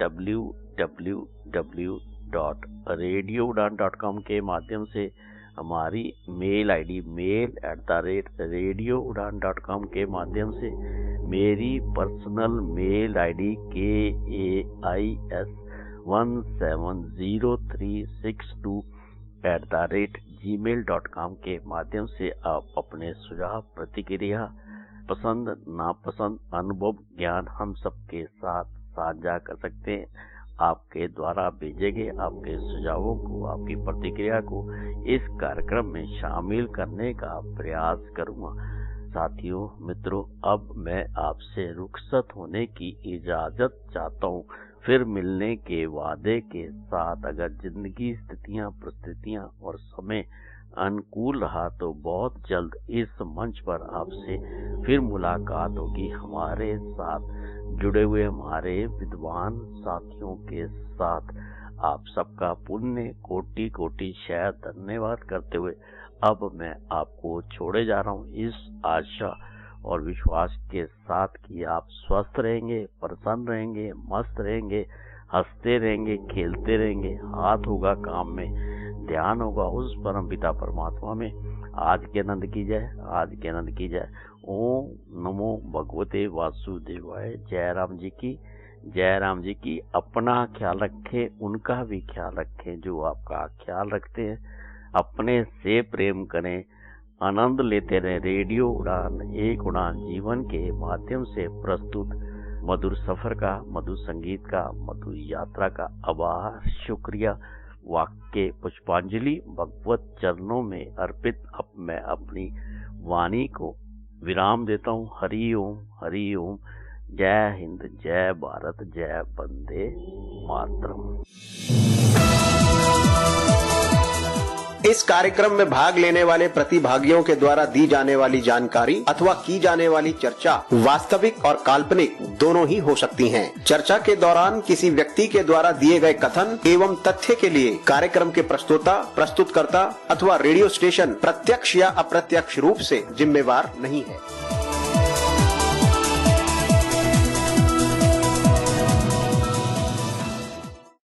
www.radioudan.com के माध्यम से, हमारी मेल आईडी mail@radioudan.com के माध्यम से, मेरी पर्सनल मेल आईडी KAIS170362@gmail.com के माध्यम से आप अपने सुझाव, प्रतिक्रिया, पसंद, नापसंद, अनुभव, ज्ञान हम सबके साथ साझा कर सकते हैं। आपके द्वारा भेजे गए आपके सुझावों को, आपकी प्रतिक्रिया को इस कार्यक्रम में शामिल करने का प्रयास करूंगा। साथियों, मित्रों, अब मैं आपसे रुखसत होने की इजाजत चाहता हूं, फिर मिलने के वादे के साथ। अगर जिंदगी, स्थितियां, परिस्थितियां और समय अनुकूल रहा तो बहुत जल्द इस मंच पर आपसे फिर मुलाकात होगी, हमारे साथ जुड़े हुए हमारे विद्वान साथियों के साथ। आप सबका पुण्य कोटि कोटि शायद धन्यवाद करते हुए अब मैं आपको छोड़े जा रहा हूँ इस आशा और विश्वास के साथ कि आप स्वस्थ रहेंगे, प्रसन्न रहेंगे, मस्त रहेंगे, हंसते रहेंगे, खेलते रहेंगे, हाथ होगा काम में, ध्यान होगा उस परम पिता परमात्मा में। आज के आनंद की जय, आज के आनंद की जय। ओम नमो भगवते वासुदेवाय। जय राम जी की, जय राम जी की। अपना ख्याल रखें, उनका भी ख्याल रखें जो आपका ख्याल रखते हैं। अपने से प्रेम करें, आनंद लेते रहे। रेडियो उड़ान, एक उड़ान जीवन के माध्यम से प्रस्तुत मधुर सफर का, मधुर संगीत का, मधुर यात्रा का आभार, शुक्रिया, वाक्य पुष्पांजलि भगवत चरणों में अर्पित। अब मैं अपनी वाणी को विराम देता हूँ। हरि ओम, हरि ओम। जय हिंद, जय भारत, जय वंदे मातरम। इस कार्यक्रम में भाग लेने वाले प्रतिभागियों के द्वारा दी जाने वाली जानकारी अथवा की जाने वाली चर्चा वास्तविक और काल्पनिक दोनों ही हो सकती हैं। चर्चा के दौरान किसी व्यक्ति के द्वारा दिए गए कथन एवं तथ्य के लिए कार्यक्रम के प्रस्तोता, प्रस्तुतकर्ता अथवा रेडियो स्टेशन प्रत्यक्ष या अप्रत्यक्ष रूप से जिम्मेवार नहीं है।